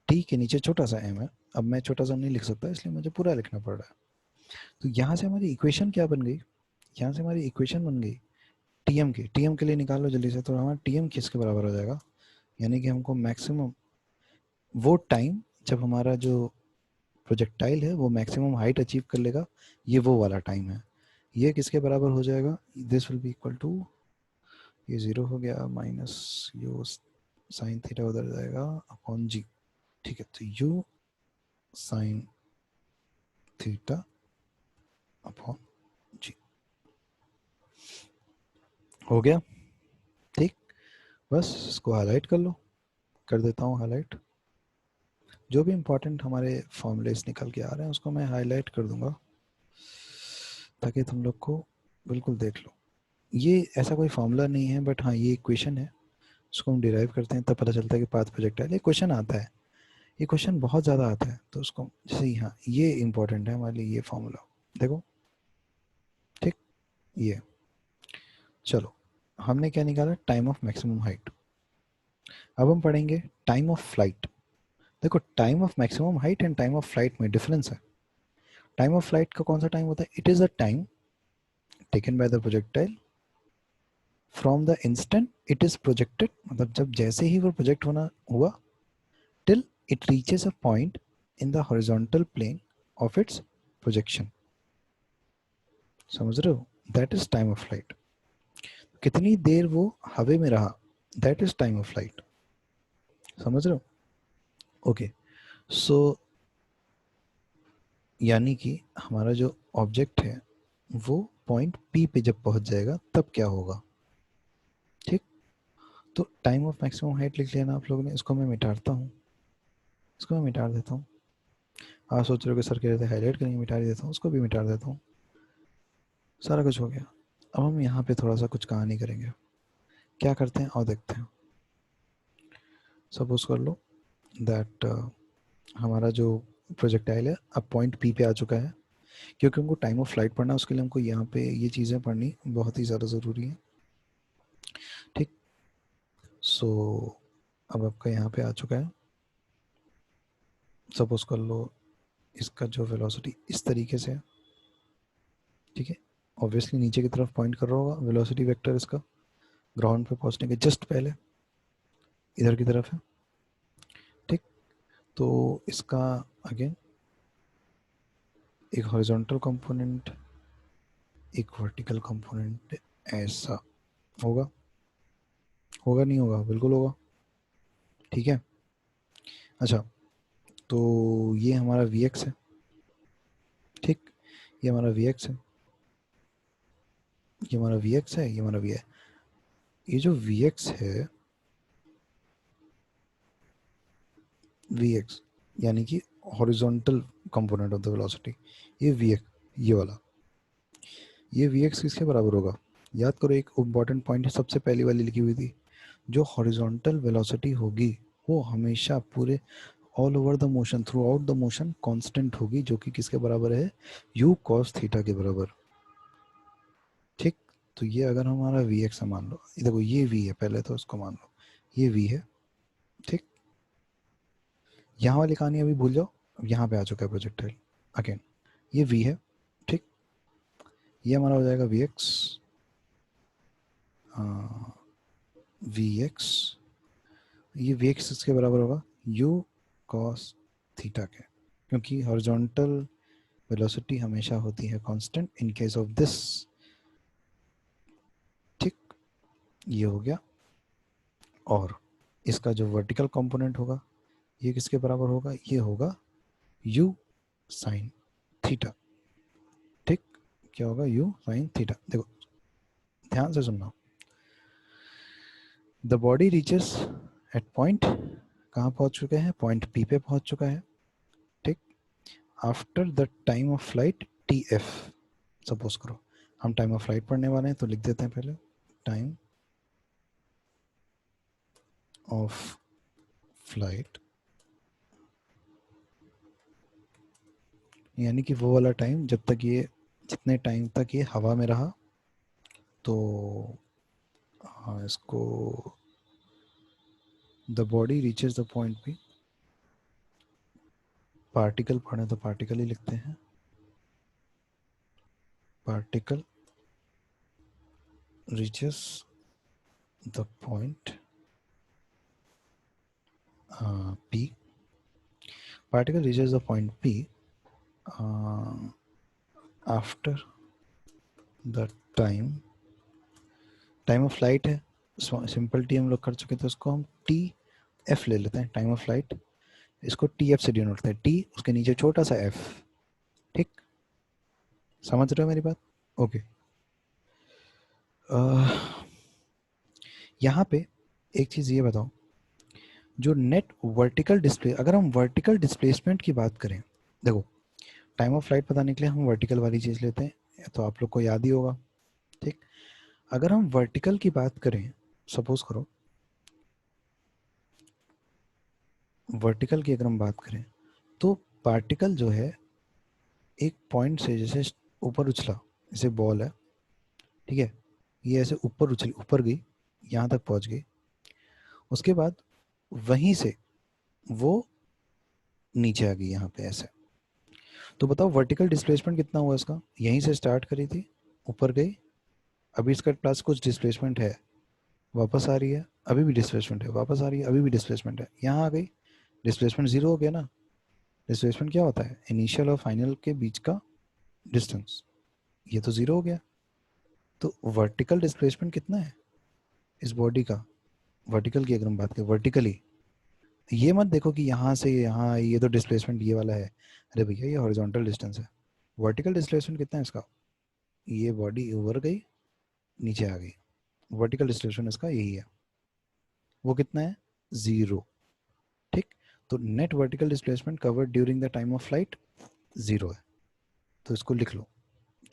टी के नीचे छोटा सा एम है, अब मैं छोटा सा नहीं लिख सकता, इसलिए मुझे पूरा लिखना पड़ रहा है। तो यहाँ से हमारी इक्वेशन क्या बन गई, यहाँ से हमारी इक्वेशन बन गई टीएम की, टीएम के लिए निकालो जल्दी से, तो हमारा टीएम किसके बराबर हो जाएगा, यानी कि हमको मैक्सिमम वो टाइम जब हमारा जो प्रोजेक्टाइल है वो मैक्सिमम हाइट अचीव कर लेगा, ये वो वाला टाइम है, ये किसके बराबर हो जाएगा, this will be equal to, ये जीरो हो गया, माइनस यू साइन थीटा उधर जाएगा अपॉन जी। ठीक है, तो यू साइन थीटा अपॉन जी, हो गया। ठीक, बस इसको हाईलाइट कर लो, कर देता हूँ हाईलाइट, जो भी इंपॉर्टेंट हमारे फॉर्मूलेस निकल के आ रहे हैं उसको मैं हाईलाइट कर दूंगा, ताकि तुम लोग को बिल्कुल देख लो। ये ऐसा कोई फॉर्मूला नहीं है, बट हाँ ये इक्वेशन है, उसको हम डिराइव करते हैं तब पता चलता है कि पाथ प्रोजेक्टाइल, ये क्वेश्चन आता है, ये क्वेश्चन बहुत ज़्यादा आता है, तो उसको जैसे हाँ ये इंपॉर्टेंट है हमारे लिए, ये फॉर्मूला देखो। ठीक, ये चलो, हमने क्या निकाला, टाइम ऑफ मैक्सिमम हाइट। अब हम पढ़ेंगे टाइम ऑफ फ्लाइट। देखो time of maximum height and time of flight में डिफरेंस है। टाइम ऑफ फ्लाइट का कौन सा टाइम होता है, it is a time taken by the projectile from the instant it is projected, मतलब जब जैसे ही वो प्रोजेक्ट होना हुआ, till it reaches a point in the horizontal plane of its projection. समझ रहे हो, that is time of flight. कितनी देर वो हवा में रहा, that is time of flight. समझ रहे हो, ओके। सो यानी कि हमारा जो ऑब्जेक्ट है वो पॉइंट पी पे जब पहुंच जाएगा तब क्या होगा। ठीक, तो टाइम ऑफ मैक्सिमम हाइट लिख लिया ना आप लोगों ने, इसको मैं मिटाता हूँ, इसको मैं मिटा देता हूँ। आप सोच रहे हो कि सर कह रहे थे हाईलाइट करेंगे, मिटा देता हूँ, उसको भी मिटा देता हूँ, सारा कुछ हो गया। अब हम यहाँ पे थोड़ा सा कुछ कहानी करेंगे, क्या करते हैं और देखते हैं। सपोज कर लो दैट हमारा जो प्रोजेक्टाइल है अब पॉइंट पी पे आ चुका है, क्योंकि हमको टाइम ऑफ फ्लाइट पढ़ना है उसके लिए हमको यहाँ पे ये चीज़ें पढ़नी बहुत ही ज़्यादा ज़रूरी है। ठीक, सो अब आपका यहाँ पे आ चुका है, सपोज कर लो इसका जो वेलोसिटी इस तरीके से है। ठीक है, ऑब्वियसली नीचे की तरफ पॉइंट कर रहा होगा, वेलोसिटी वेक्टर इसका ग्राउंड पे पहुंचने के जस्ट पहले इधर की तरफ है। ठीक, तो इसका अगेन एक हॉरिजॉन्टल कंपोनेंट, एक वर्टिकल कंपोनेंट, ऐसा होगा, होगा नहीं होगा, बिल्कुल होगा। ठीक है, अच्छा, तो ये हमारा वी एक्स है। ठीक, ये हमारा वी एक्स है, ये हमारा वी एक्स है, ये हमारा वी है। ये जो वी एक्स है, वी एक्स यानी कि horizontal component of the velocity, ये वी एक्स, ये वाला, ये वी एक्स किसके बराबर होगा, याद करो एक इम्पॉर्टेंट पॉइंट है, सबसे पहली वाली लिखी हुई थी, जो हॉरिजॉन्टल वेलोसिटी होगी वो हमेशा पूरे all over the motion, through out the motion constant होगी, जो कि किसके बराबर है, u cos थीटा के बराबर। ठीक, तो ये अगर हमारा वी एक्स मान लो, देखो ये v है, पहले तो इसको मान लो ये v है। ठीक, यहाँ वाली कहानी अभी भूल जाओ, यहाँ पे आ चुका है प्रोजेक्टाइल अगेन, ये v है। ठीक, ये हमारा हो जाएगा वी एक्स, वी एक्स, ये वी एक्स इसके बराबर होगा u cos थीटा के, क्योंकि हॉरिजॉन्टल वेलोसिटी हमेशा होती है constant in case of this. ठीक, ये हो गया। और इसका जो वर्टिकल कंपोनेंट होगा ये किसके बराबर होगा, ये होगा u sin थीटा। ठीक, क्या होगा, u sin थीटा। देखो ध्यान से सुनना, the body reaches at point, कहाँ पहुंच चुके हैं, पॉइंट पी पे पहुंच चुका है। ठीक, after the time of flight t F, suppose करो हम टाइम ऑफ फ्लाइट पढ़ने वाले हैं, तो लिख देते हैं पहले टाइम ऑफ फ्लाइट, यानी कि वो वाला टाइम जब तक ये, जितने टाइम तक ये हवा में रहा। तो हाँ, इसको the body reaches the point P, particle पढ़े तो पार्टिकल ही लिखते हैं, particle reaches the point P, particle reaches the point P after the time, time of flight है, सिंपल टी हम लोग कर चुके थे, उसको हम टी एफ ले लेते हैं, टाइम ऑफ फ्लाइट, इसको टी एफ से डिनोट करते हैं, टी उसके नीचे छोटा सा एफ। ठीक, समझ रहे हो मेरी बात, ओके। यहाँ पे एक चीज़ ये बताओ, जो नेट वर्टिकल डिस्प्ले, अगर हम वर्टिकल डिस्प्लेसमेंट की बात करें, देखो टाइम ऑफ फ्लाइट बताने के लिए हम वर्टिकल वाली चीज़ लेते हैं, तो आप लोग को याद ही होगा। ठीक, अगर हम वर्टिकल की बात करें, सपोज करो वर्टिकल की अगर हम बात करें, तो पार्टिकल जो है एक पॉइंट से जैसे ऊपर उछला, जैसे बॉल है, ठीक है, ये ऐसे ऊपर उछली, ऊपर गई, यहाँ तक पहुँच गई, उसके बाद वहीं से वो नीचे आ गई यहाँ पे ऐसे। तो बताओ वर्टिकल डिस्प्लेसमेंट कितना हुआ इसका, यहीं से स्टार्ट करी थी, ऊपर गई, अभी इसका प्लस कुछ डिस्प्लेसमेंट है, वापस आ रही है, अभी भी डिस्प्लेसमेंट है, वापस आ रही है, अभी भी डिस्प्लेसमेंट है, यहाँ आ गई, डिस्प्लेसमेंट जीरो हो गया ना। डिस्प्लेसमेंट क्या होता है, इनिशियल और फाइनल के बीच का डिस्टेंस, ये तो जीरो हो गया। तो वर्टिकल डिस्प्लेसमेंट कितना है इस बॉडी का, वर्टिकल की अगर हम बात करें वर्टिकली, ये मत देखो कि यहाँ से यहाँ ये तो डिस्प्लेसमेंट ये वाला है, अरे भैया ये हॉरिजॉन्टल डिस्टेंस है। वर्टिकल डिस्प्लेसमेंट कितना है इसका, ये बॉडी ऊपर गई, नीचे आ गई, वर्टिकल डिस्प्लेसमेंट इसका यही है, वो कितना है, जीरो। ठीक, तो net vertical displacement covered during the time of flight zero है, तो इसको लिख लो।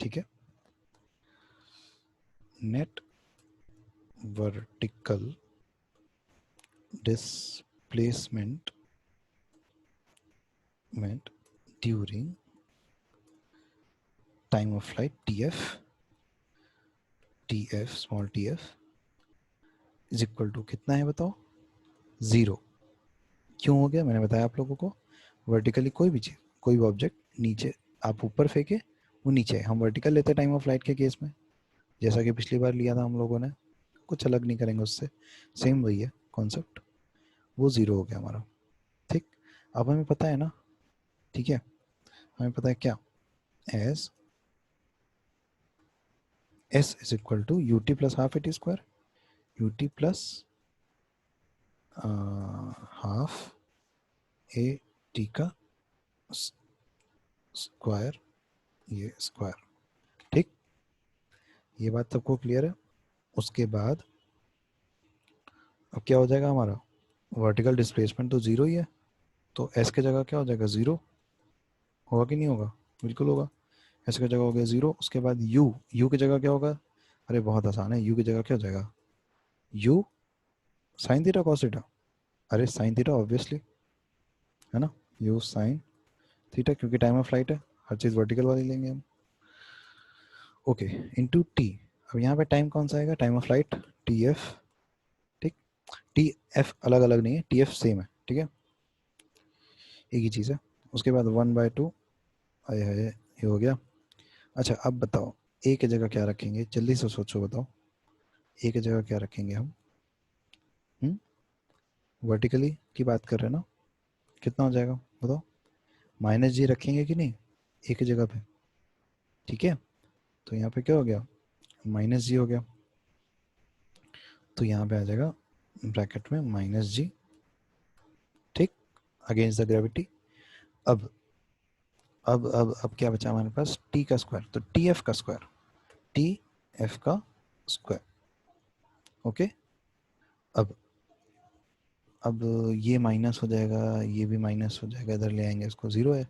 ठीक है, net vertical displacement during time of flight t f small t f is equal to कितना है बताओ, जीरो। क्यों हो गया, मैंने बताया आप लोगों को, वर्टिकली कोई भी चीज़, कोई भी ऑब्जेक्ट नीचे आप ऊपर फेंके वो नीचे, हम वर्टिकल लेते हैं टाइम ऑफ फ्लाइट के केस में, जैसा कि पिछली बार लिया था हम लोगों ने, कुछ अलग नहीं करेंगे उससे, सेम वही है कॉन्सेप्ट, वो ज़ीरो हो गया हमारा। ठीक, अब हमें पता है ना, ठीक है, हमें पता है क्या, as s is equal to u t plus half a t square, u t plus half a t का स्क्वायर, ये स्क्वायर। ठीक, ये बात सबको क्लियर है। उसके बाद अब क्या हो जाएगा हमारा, वर्टिकल डिस्प्लेसमेंट तो ज़ीरो ही है, तो एस के जगह क्या हो जाएगा, ज़ीरो, होगा कि नहीं होगा, बिल्कुल होगा, एस की जगह हो गया ज़ीरो। उसके बाद यू की जगह क्या होगा, अरे बहुत आसान है, यू की जगह क्या हो जाएगा, you sine theta cos theta, अरे साइन थीटा ऑब्वियसली, है ना, यू साइन थीटा, क्योंकि टाइम ऑफ फ्लाइट है, हर चीज़ वर्टिकल वाली लेंगे हम। Okay, into T. अब यहाँ पे टाइम कौन सा आएगा, time of flight t F, ठीक। टी एफ अलग अलग नहीं है, टी एफ सेम है, ठीक है, एक ही चीज़ है। उसके बाद 1/2, आए हाय ये हो गया। अच्छा अब बताओ ए की जगह क्या रखेंगे, जल्दी से सोचो बताओ, ए की जगह क्या रखेंगे हम। वर्टिकली की बात कर रहे हैं ना, कितना हो जाएगा बताओ, माइनस जी रखेंगे कि नहीं ए की जगह पे, ठीक है। तो यहाँ पे क्या हो गया, माइनस जी हो गया, तो यहाँ पे आ जाएगा ब्रैकेट में माइनस जी, ठीक, अगेंस्ट द ग्रेविटी। अब अब क्या बचा हमारे पास, टी का स्क्वायर, तो टी एफ का स्क्वायर, टी एफ का स्क्वायर, ओके। अब अब ये माइनस हो जाएगा, ये भी माइनस हो जाएगा, इधर ले आएंगे इसको, जीरो है।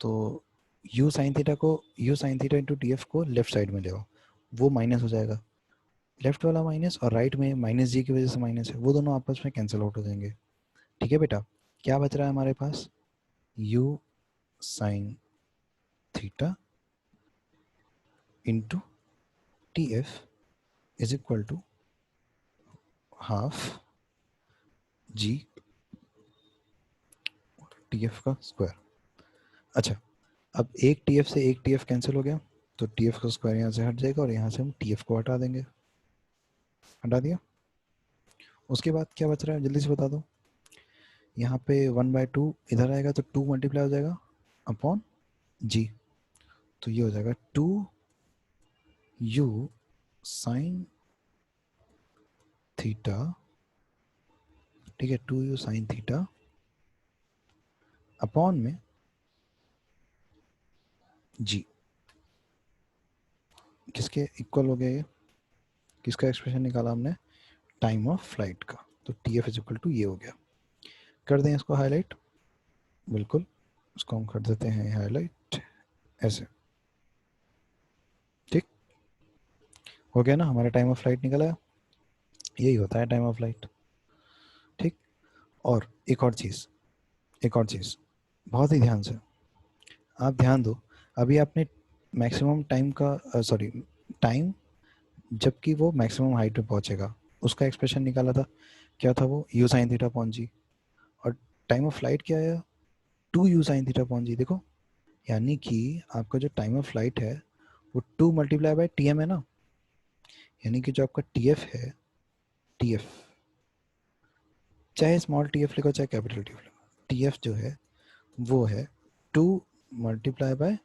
तो यू साइन थीटा को, you sine theta into t F को लेफ्ट साइड में ले आओ, वो माइनस हो जाएगा, लेफ्ट वाला माइनस और राइट में माइनस जी की वजह से माइनस है, वो दोनों आपस में कैंसिल आउट हो जाएंगे, ठीक है बेटा। क्या बच रहा है हमारे पास, u sine theta into t f is equal to half g t f का स्क्वायर। अच्छा अब एक टी एफ से एक टी एफ कैंसिल हो गया, तो टी एफ का स्क्वायर यहाँ से हट जाएगा और यहाँ से हम टी एफ को हटा देंगे, हटा दिया। उसके बाद क्या बच रहा है जल्दी से बता दो, यहाँ पे 1/2 इधर आएगा तो 2 मल्टीप्लाई हो जाएगा अपॉन जी, तो ये हो जाएगा 2 यू साइन थीटा, ठीक है, 2 यू साइन थीटा अपॉन में जी, किसके इक्वल हो गया ये, किसका एक्सप्रेशन निकाला हमने, टाइम ऑफ फ्लाइट का, तो t f is equal to ये हो गया। कर दें इसको हाईलाइट, बिल्कुल, इसको हम कर देते हैं हाईलाइट ऐसे, ठीक, हो गया ना, हमारा टाइम ऑफ फ्लाइट निकल आया, यही होता है टाइम ऑफ फ्लाइट, ठीक। और एक और चीज़, एक और चीज़, बहुत ही ध्यान से आप ध्यान दो, अभी आपने मैक्सिमम टाइम का सॉरी टाइम जबकि वो मैक्सिमम हाइट पे पहुंचेगा उसका एक्सप्रेशन निकाला था, क्या था वो, यू साइन थीटा अपॉन जी, और टाइम ऑफ फ्लाइट क्या आया, 2 यू साइन थीटा अपॉन जी, देखो, यानी कि आपका जो टाइम ऑफ फ्लाइट है वो 2 मल्टीप्लाई बाय टी एम है ना, यानी कि जो आपका टी एफ है, टी एफ चाहे स्मॉल टी एफ लिखो चाहे कैपिटल टी एफ लिखो, टी एफ जो है वो है 2 मल्टीप्लाई बाय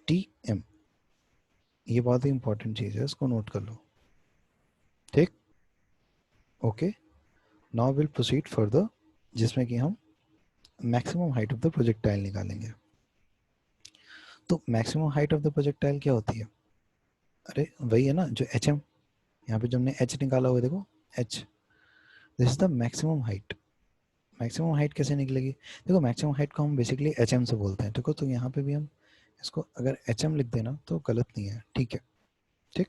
टी एम, ये बहुत ही इंपॉर्टेंट चीज़ है, इसको नोट कर लो, ठीक, okay. Now will proceed further, जिसमें कि हम maximum height of the projectile निकालेंगे। तो maximum height of the projectile क्या होती है, अरे वही है ना जो एच एम, यहाँ पे जो हमने एच निकाला हुआ है देखो, H, this is the maximum height. Maximum height कैसे निकलेगी, देखो मैक्सिमम हाइट को हम बेसिकली एच एम से बोलते हैं, देखो, तो यहाँ पे भी हम इसको अगर एच एम लिख देना तो गलत नहीं है, ठीक है, ठीक,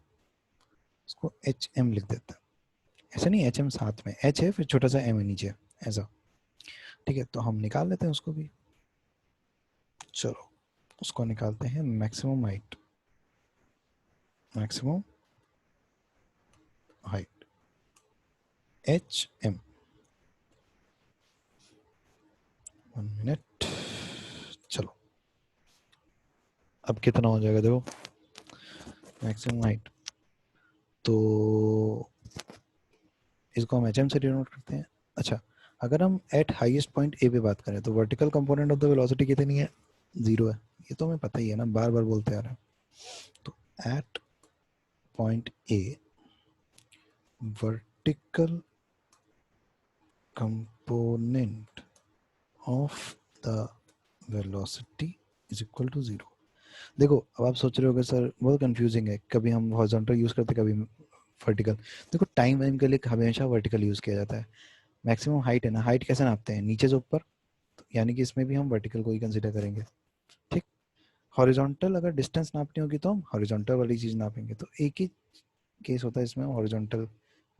इसको एच एम लिख देते हैं, ऐसा नहीं एच एम साथ में एच है फिर छोटा सा एम है नीचे, ऐसा, ठीक है, तो हम निकाल लेते हैं उसको भी, चलो उसको निकालते हैं, maximum height, maximum height h m, 1 minute, चलो अब कितना हो जाएगा देखो, मैक्सिमम हाइट, तो इसको हम एच एम से डिनोट करते हैं। अच्छा अगर हम एट हाईएस्ट पॉइंट ए पे बात करें तो vertical component of the velocity कितनी है, जीरो है, ये तो हमें पता ही है ना, बार बार बोलते आ रहे हैं। तो at point a vertical component of the velocity is equal to zero. देखो अब आप सोच रहे होगे सर बहुत कंफ्यूजिंग है, कभी हम हॉरिजॉन्टल यूज करते कभी वर्टिकल, देखो टाइम वाइम के लिए हमेशा वर्टिकल यूज किया जाता है, मैक्सिमम हाइट है ना, हाइट कैसे नापते हैं, नीचे से ऊपर, तो यानी कि इसमें भी हम वर्टिकल को ही कंसिडर करेंगे, ठीक। हॉरिजॉन्टल अगर डिस्टेंस नापनी होगी तो हम हॉरिजॉन्टल वाली चीज़ नापेंगे, तो एक ही केस होता है इसमें हॉरिजॉन्टल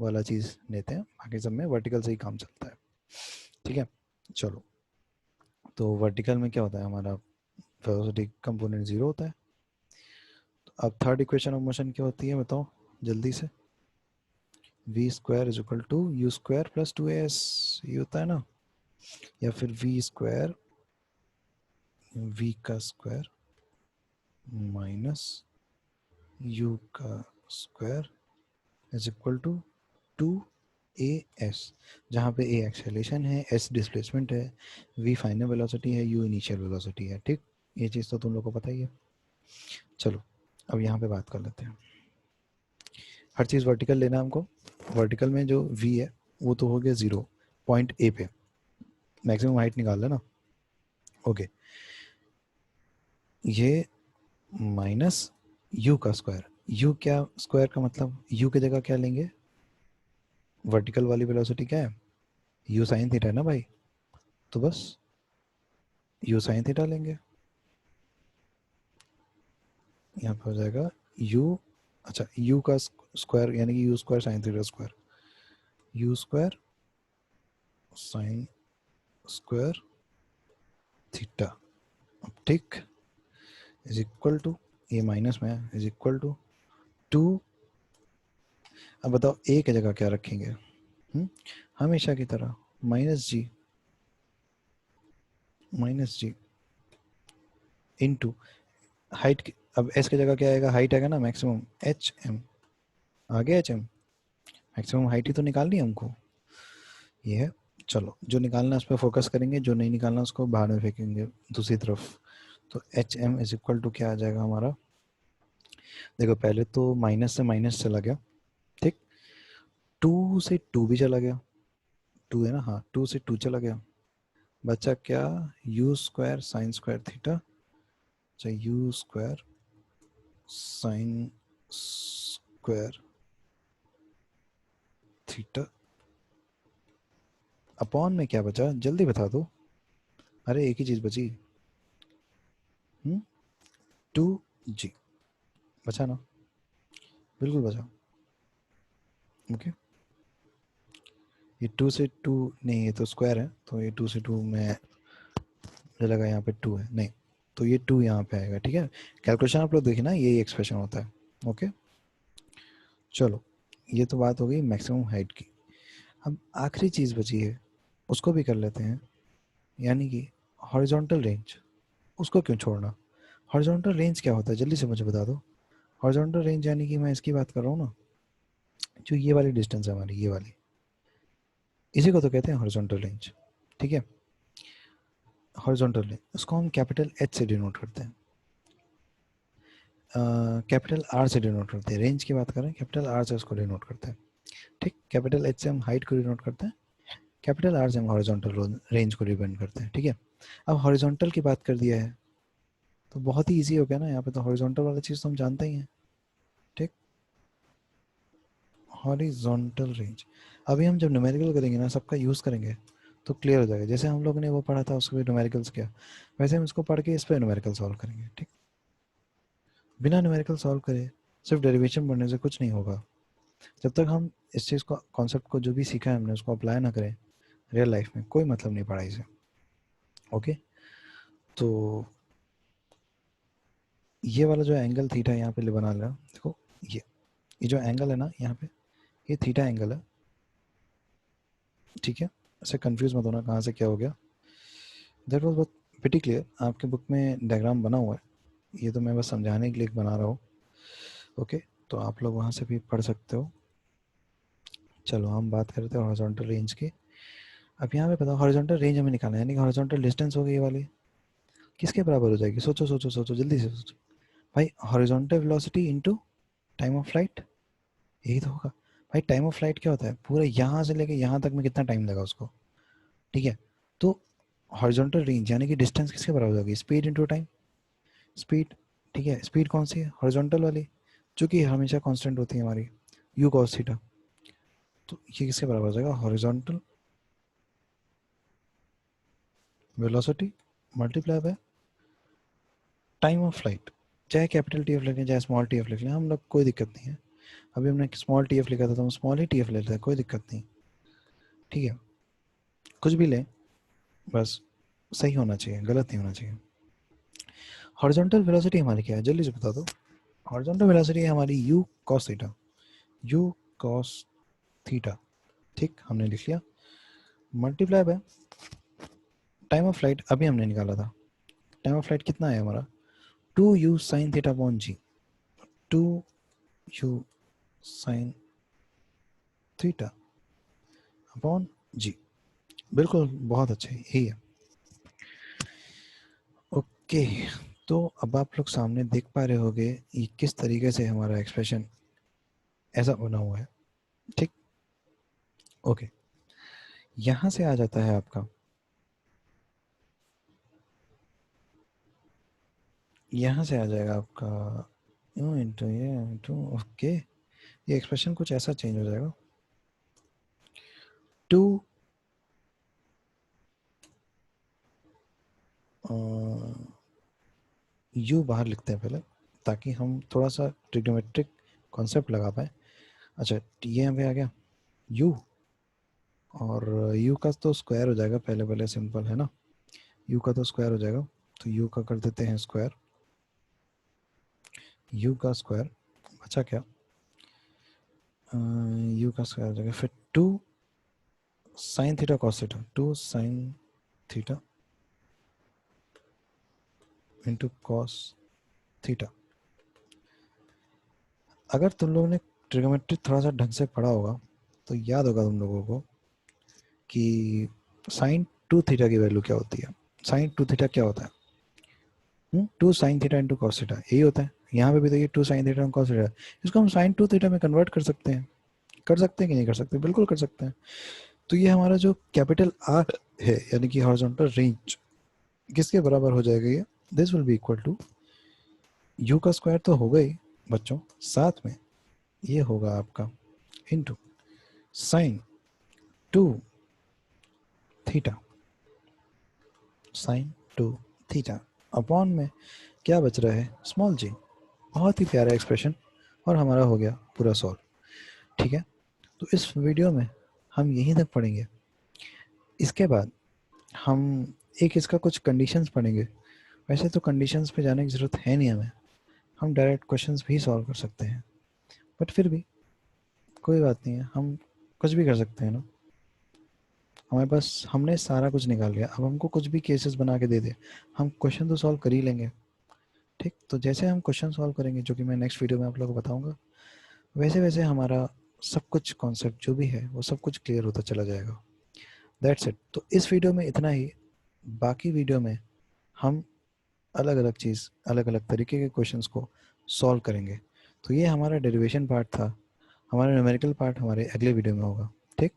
वाला चीज़ लेते हैं, बाकी सब में वर्टिकल से ही काम चलता है। ठीक है, चलो। तो वर्टिकल में क्या होता है, हमारा वेलोसिटी कंपोनेंट 0 होता है। तो अब थर्ड इक्वेशन ऑफ मोशन क्या होती है बताओ जल्दी से। V square is equal to u square plus 2as, ये होता है ना, या फिर वी स्क्वायर वी का स्क्वायर माइनस यू का square is equal to 2as, जहाँ पे a एक्सेलेरेशन है, s डिस्प्लेसमेंट है, v फाइनल वेलोसिटी है, u इनिशियल वेलोसिटी है। ठीक, ये चीज़ तो तुम लोग को पता ही है। चलो अब यहाँ पे बात कर लेते हैं। हर चीज़ वर्टिकल लेना है हमको। वर्टिकल में जो v है वो तो हो गया 0 पॉइंट a पे, मैक्सिमम हाइट निकाल लेना। ओके, ये माइनस u का स्क्वायर, u क्या स्क्वायर का मतलब, u की जगह क्या लेंगे, वर्टिकल वाली वेलोसिटी क्या है, u साइन थीटा है ना भाई, तो बस u साइन थीटा लेंगे। यहाँ पे हो जाएगा u, अच्छा u का स्क्वायर यानी कि u square sine theta square, u square sine square theta. ठीक, इज इक्वल टू, ये माइनस में है, इज इक्वल टू 2। अब बताओ a की जगह क्या रखेंगे, हमेशा की तरह माइनस जी इंटू हाइट। अब s की जगह क्या आएगा, हाइट आएगा ना मैक्सिमम, एच एम, आगे एच एम, मैक्सिमम हाइट ही तो निकालनी है हमको, ये है। चलो जो निकालना है उस पर फोकस करेंगे, जो नहीं निकालना उसको बाहर में फेंकेंगे दूसरी तरफ। तो h m is equal to क्या आ जाएगा हमारा, देखो पहले तो माइनस से माइनस चला गया, ठीक, 2 से 2 भी चला गया, 2 है ना, हाँ 2 से 2 चला गया, बचा क्या, u square sine square theta, अच्छा u square sine square theta upon में क्या बचा, जल्दी बता दो, अरे एक ही चीज बची, 2g बचा ना, बिल्कुल बचा। ओके, ये 2 से 2 नहीं, ये तो स्क्वायर है, तो ये 2 से 2 में मुझे लगा यहाँ पे 2 है, नहीं, तो ये 2 यहाँ पे आएगा। ठीक है, कैलकुलेशन आप लोग देखिए ना, यही एक्सप्रेशन होता है। ओके, चलो ये तो बात हो गई मैक्सिमम हाइट की। अब आखिरी चीज़ बची है, उसको भी कर लेते हैं, यानी कि हॉरिजॉन्टल रेंज। उसको क्यों छोड़ना, हॉरिजॉन्टल रेंज क्या होता है जल्दी से मुझे बता दो। हॉरिजॉन्टल रेंज यानी कि मैं इसकी बात कर रहा हूँ ना, जो ये वाली डिस्टेंस है हमारी, ये वाली, इसी को तो कहते हैं हॉरिजॉन्टल रेंज। ठीक है, हॉरिजॉन्टल रेंज, उसको हम कैपिटल एच से डिनोट करते हैं, कैपिटल आर से डिनोट करते हैं। रेंज की बात करें कैपिटल आर से उसको डिनोट करते हैं। ठीक, कैपिटल एच से हम हाइट को डिनोट करते हैं, कैपिटल आर से हम हॉरिजॉन्टल रेंज को रिप्रेजेंट करते हैं। ठीक है, अब हॉरिजॉन्टल की बात कर दिया है तो बहुत ही इजी हो गया ना, यहाँ पे तो हॉरिजॉन्टल वाला चीज़ तो हम जानते ही हैं। ठीक, हॉरिजॉन्टल रेंज, अभी हम जब न्यूमेरिकल करेंगे ना, सबका यूज़ करेंगे तो क्लियर हो जाएगा। जैसे हम लोग ने वो पढ़ा था उसको भी न्यूमेरिकल्स किया, वैसे हम इसको पढ़ के इस पर न्यूमेरिकल सॉल्व करेंगे। ठीक, बिना न्यूमेरिकल सॉल्व करे सिर्फ डेरिवेशन पढ़ने से कुछ नहीं होगा। जब तक हम इस चीज़ को, कॉन्सेप्ट को जो भी सीखा है हमने उसको अप्लाई ना करें रियल लाइफ में, कोई मतलब नहीं पढ़ाई से। ओके, तो ये वाला जो एंगल थीटा यहाँ पे बना लिया, देखो ये जो एंगल है ना यहाँ पे, ये थीटा एंगल है। ठीक है, ऐसे कंफ्यूज मत होना कहाँ से क्या हो गया, दैट वाज बहुत प्रीटी क्लियर, आपके बुक में डायग्राम बना हुआ है, ये तो मैं बस समझाने के लिए बना रहा हूँ। ओके, तो आप लोग वहाँ से भी पढ़ सकते हो। चलो हम बात करते हैं हॉरिजॉन्टल रेंज की। अब यहाँ पे बताओ हॉरिजॉन्टल रेंज हमें निकालना है, यानी कि हॉरिजॉन्टल डिस्टेंस होगी ये वाली, किसके बराबर हो जाएगी, सोचो सोचो सोचो जल्दी से सोचो भाई, horizontal velocity into time of flight, यही तो होगा। भाई टाइम ऑफ फ्लाइट क्या होता है, पूरा यहाँ से लेके यहाँ तक में कितना टाइम लगा उसको। ठीक है, तो हॉरिजॉन्टल रेंज यानी कि डिस्टेंस किसके बराबर होगी, स्पीड इनटू टाइम, स्पीड। ठीक है, स्पीड कौन सी है, हॉरिजॉन्टल वाली, जो कि हमेशा कांस्टेंट होती है हमारी, यू कॉस थीटा। तो ये किसके बराबर हो जाएगा, horizontal velocity multiply by time of flight, चाहे कैपिटल टी एफ लिख लें चाहे स्मॉल टी एफ लिख लें, हम लोग कोई दिक्कत नहीं है। अभी हमने स्मॉल टी एफ लिखा था तो हम स्मॉल ही टी एफ ले लेते हैं, कोई दिक्कत नहीं। ठीक है, कुछ भी लें, बस सही होना चाहिए, गलत नहीं होना चाहिए। हॉरिजॉन्टल वेलोसिटी हमारी क्या है, जल्दी से बता दो। हॉरिजॉन्टल वेलोसिटी है हमारी you cos theta, you cos theta. ठीक, हमने लिख लिया। Multiply by time of flight, अभी हमने निकाला था। टाइम ऑफ फ्लाइट कितना है हमारा, 2u साइन थीटा अपॉन जी, 2u साइन थीटा अपॉन जी। बिल्कुल, बहुत अच्छे, यही है। ओके, तो अब आप लोग सामने देख पा रहे होंगे ये किस तरीके से हमारा एक्सप्रेशन ऐसा बना हुआ है। ठीक, ओके, यहाँ से आ जाता है आपका, यहाँ से आ जाएगा आपका यू इंटू ये इंटू, ओके, ये एक्सप्रेशन कुछ ऐसा चेंज हो जाएगा। 2 यू बाहर लिखते हैं पहले, ताकि हम थोड़ा सा ट्रिग्नोमेट्रिक कॉन्सेप्ट लगा पाए। अच्छा, ये यहाँ पे आ गया यू, और यू का तो स्क्वायर हो जाएगा, पहले पहले सिंपल है ना, यू का तो स्क्वायर हो जाएगा, तो यू का कर देते हैं स्क्वायर, यू का स्क्वायर बचा क्या, यू का स्क्वायर हो जाएगा, फिर 2 sine theta cos theta, 2 sign theta into cos theta. अगर तुम लोगों ने ट्रिग्नोमेट्री थोड़ा सा ढंग से पढ़ा होगा तो याद होगा तुम लोगों को कि साइन 2 थीटा की वैल्यू क्या होती है। साइन 2 थीटा क्या होता है, 2 sign theta into cos theta, यही होता है। यहाँ पे भी तो ये 2 साइन थीटा कॉस थीटा, इसको हम साइन 2 थीटा में कन्वर्ट कर सकते हैं। कर सकते हैं कि नहीं कर सकते, बिल्कुल कर सकते हैं। तो ये हमारा जो कैपिटल आर है, यानी कि हॉरिजॉन्टल रेंज, किसके बराबर हो जाएगा ये, this will be equal to u का स्क्वायर तो होगा ही बच्चों, साथ में ये होगा आपका into sine 2 theta, sine 2 theta upon में क्या बच रहा है, स्मॉल जी। बहुत ही प्यारा एक्सप्रेशन, और हमारा हो गया पूरा सॉल्व। ठीक है, तो इस वीडियो में हम यहीं तक पढ़ेंगे। इसके बाद हम एक इसका कुछ कंडीशंस पढ़ेंगे। वैसे तो कंडीशंस पे जाने की ज़रूरत है नहीं हमें, हम डायरेक्ट क्वेश्चंस भी सॉल्व कर सकते हैं, बट फिर भी कोई बात नहीं है, हम कुछ भी कर सकते हैं ना। हमारे पास, हमने सारा कुछ निकाल लिया, अब हमको कुछ भी केसेस बना के दे दे, हम क्वेश्चन तो सॉल्व कर ही लेंगे। ठीक, तो जैसे हम क्वेश्चन सॉल्व करेंगे, जो कि मैं नेक्स्ट वीडियो में आप लोगों को बताऊंगा, वैसे वैसे हमारा सब कुछ कॉन्सेप्ट जो भी है वो सब कुछ क्लियर होता चला जाएगा। That's it. तो इस वीडियो में इतना ही। बाकी वीडियो में हम अलग अलग चीज़, अलग अलग तरीके के क्वेश्चंस को सॉल्व करेंगे। तो ये हमारा डेरिवेशन पार्ट था, हमारा न्यूमेरिकल पार्ट हमारे अगले वीडियो में होगा। ठीक,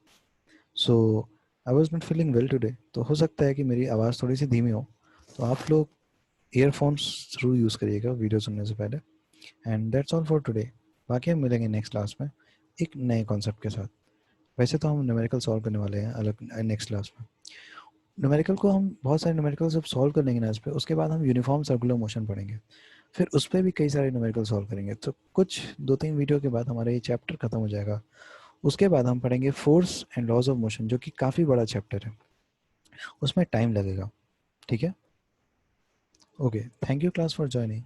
so I was not feeling well today, तो हो सकता है कि मेरी आवाज़ थोड़ी सी धीमी हो, तो आप लोग ईयरफोन्स जरूर यूज़ करिएगा वीडियो सुनने से पहले। And that's all for today. बाकी हम मिलेंगे नेक्स्ट क्लास में एक नए कॉन्सेप्ट के साथ। वैसे तो हम न्यूमेरिकल सॉल्व करने वाले हैं अलग नेक्स्ट क्लास में। न्यूमेरिकल को हम बहुत सारे न्यूमेरिकल जब सॉल्व कर लेंगे ना इस पे, उसके बाद हम यूनिफॉर्म सर्कुलर मोशन पढ़ेंगे, फिर उस पर भी कई सारे न्यूमेरिकल सॉल्व करेंगे। तो कुछ 2-3 वीडियो के बाद हमारा ये चैप्टर खत्म हो जाएगा। उसके बाद हम पढ़ेंगे force and laws of motion, जो कि काफ़ी बड़ा चैप्टर है, उसमें टाइम लगेगा। ठीक है, okay, thank you class for joining.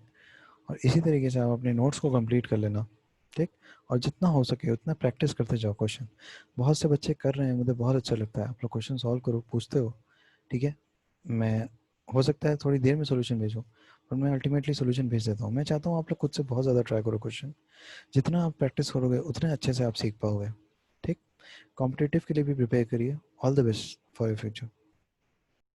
और इसी तरीके से आप अपने नोट्स को कंप्लीट कर लेना। ठीक, और जितना हो सके उतना प्रैक्टिस करते जाओ क्वेश्चन। बहुत से बच्चे कर रहे हैं, मुझे बहुत अच्छा लगता है, आप लोग क्वेश्चन सॉल्व करो, पूछते हो। ठीक है, मैं, हो सकता है थोड़ी देर में सोल्यूशन भेजूँ, पर मैं अल्टीमेटली सोल्यूशन भेज देता हूँ। मैं चाहता हूँ आप लोग खुद से बहुत ज़्यादा ट्राई करो क्वेश्चन, जितना आप प्रैक्टिस करोगे उतने अच्छे से आप सीख पाओगे। ठीक, कॉम्पिटिटिव के लिए भी प्रिपेयर करिए। All the best for your future.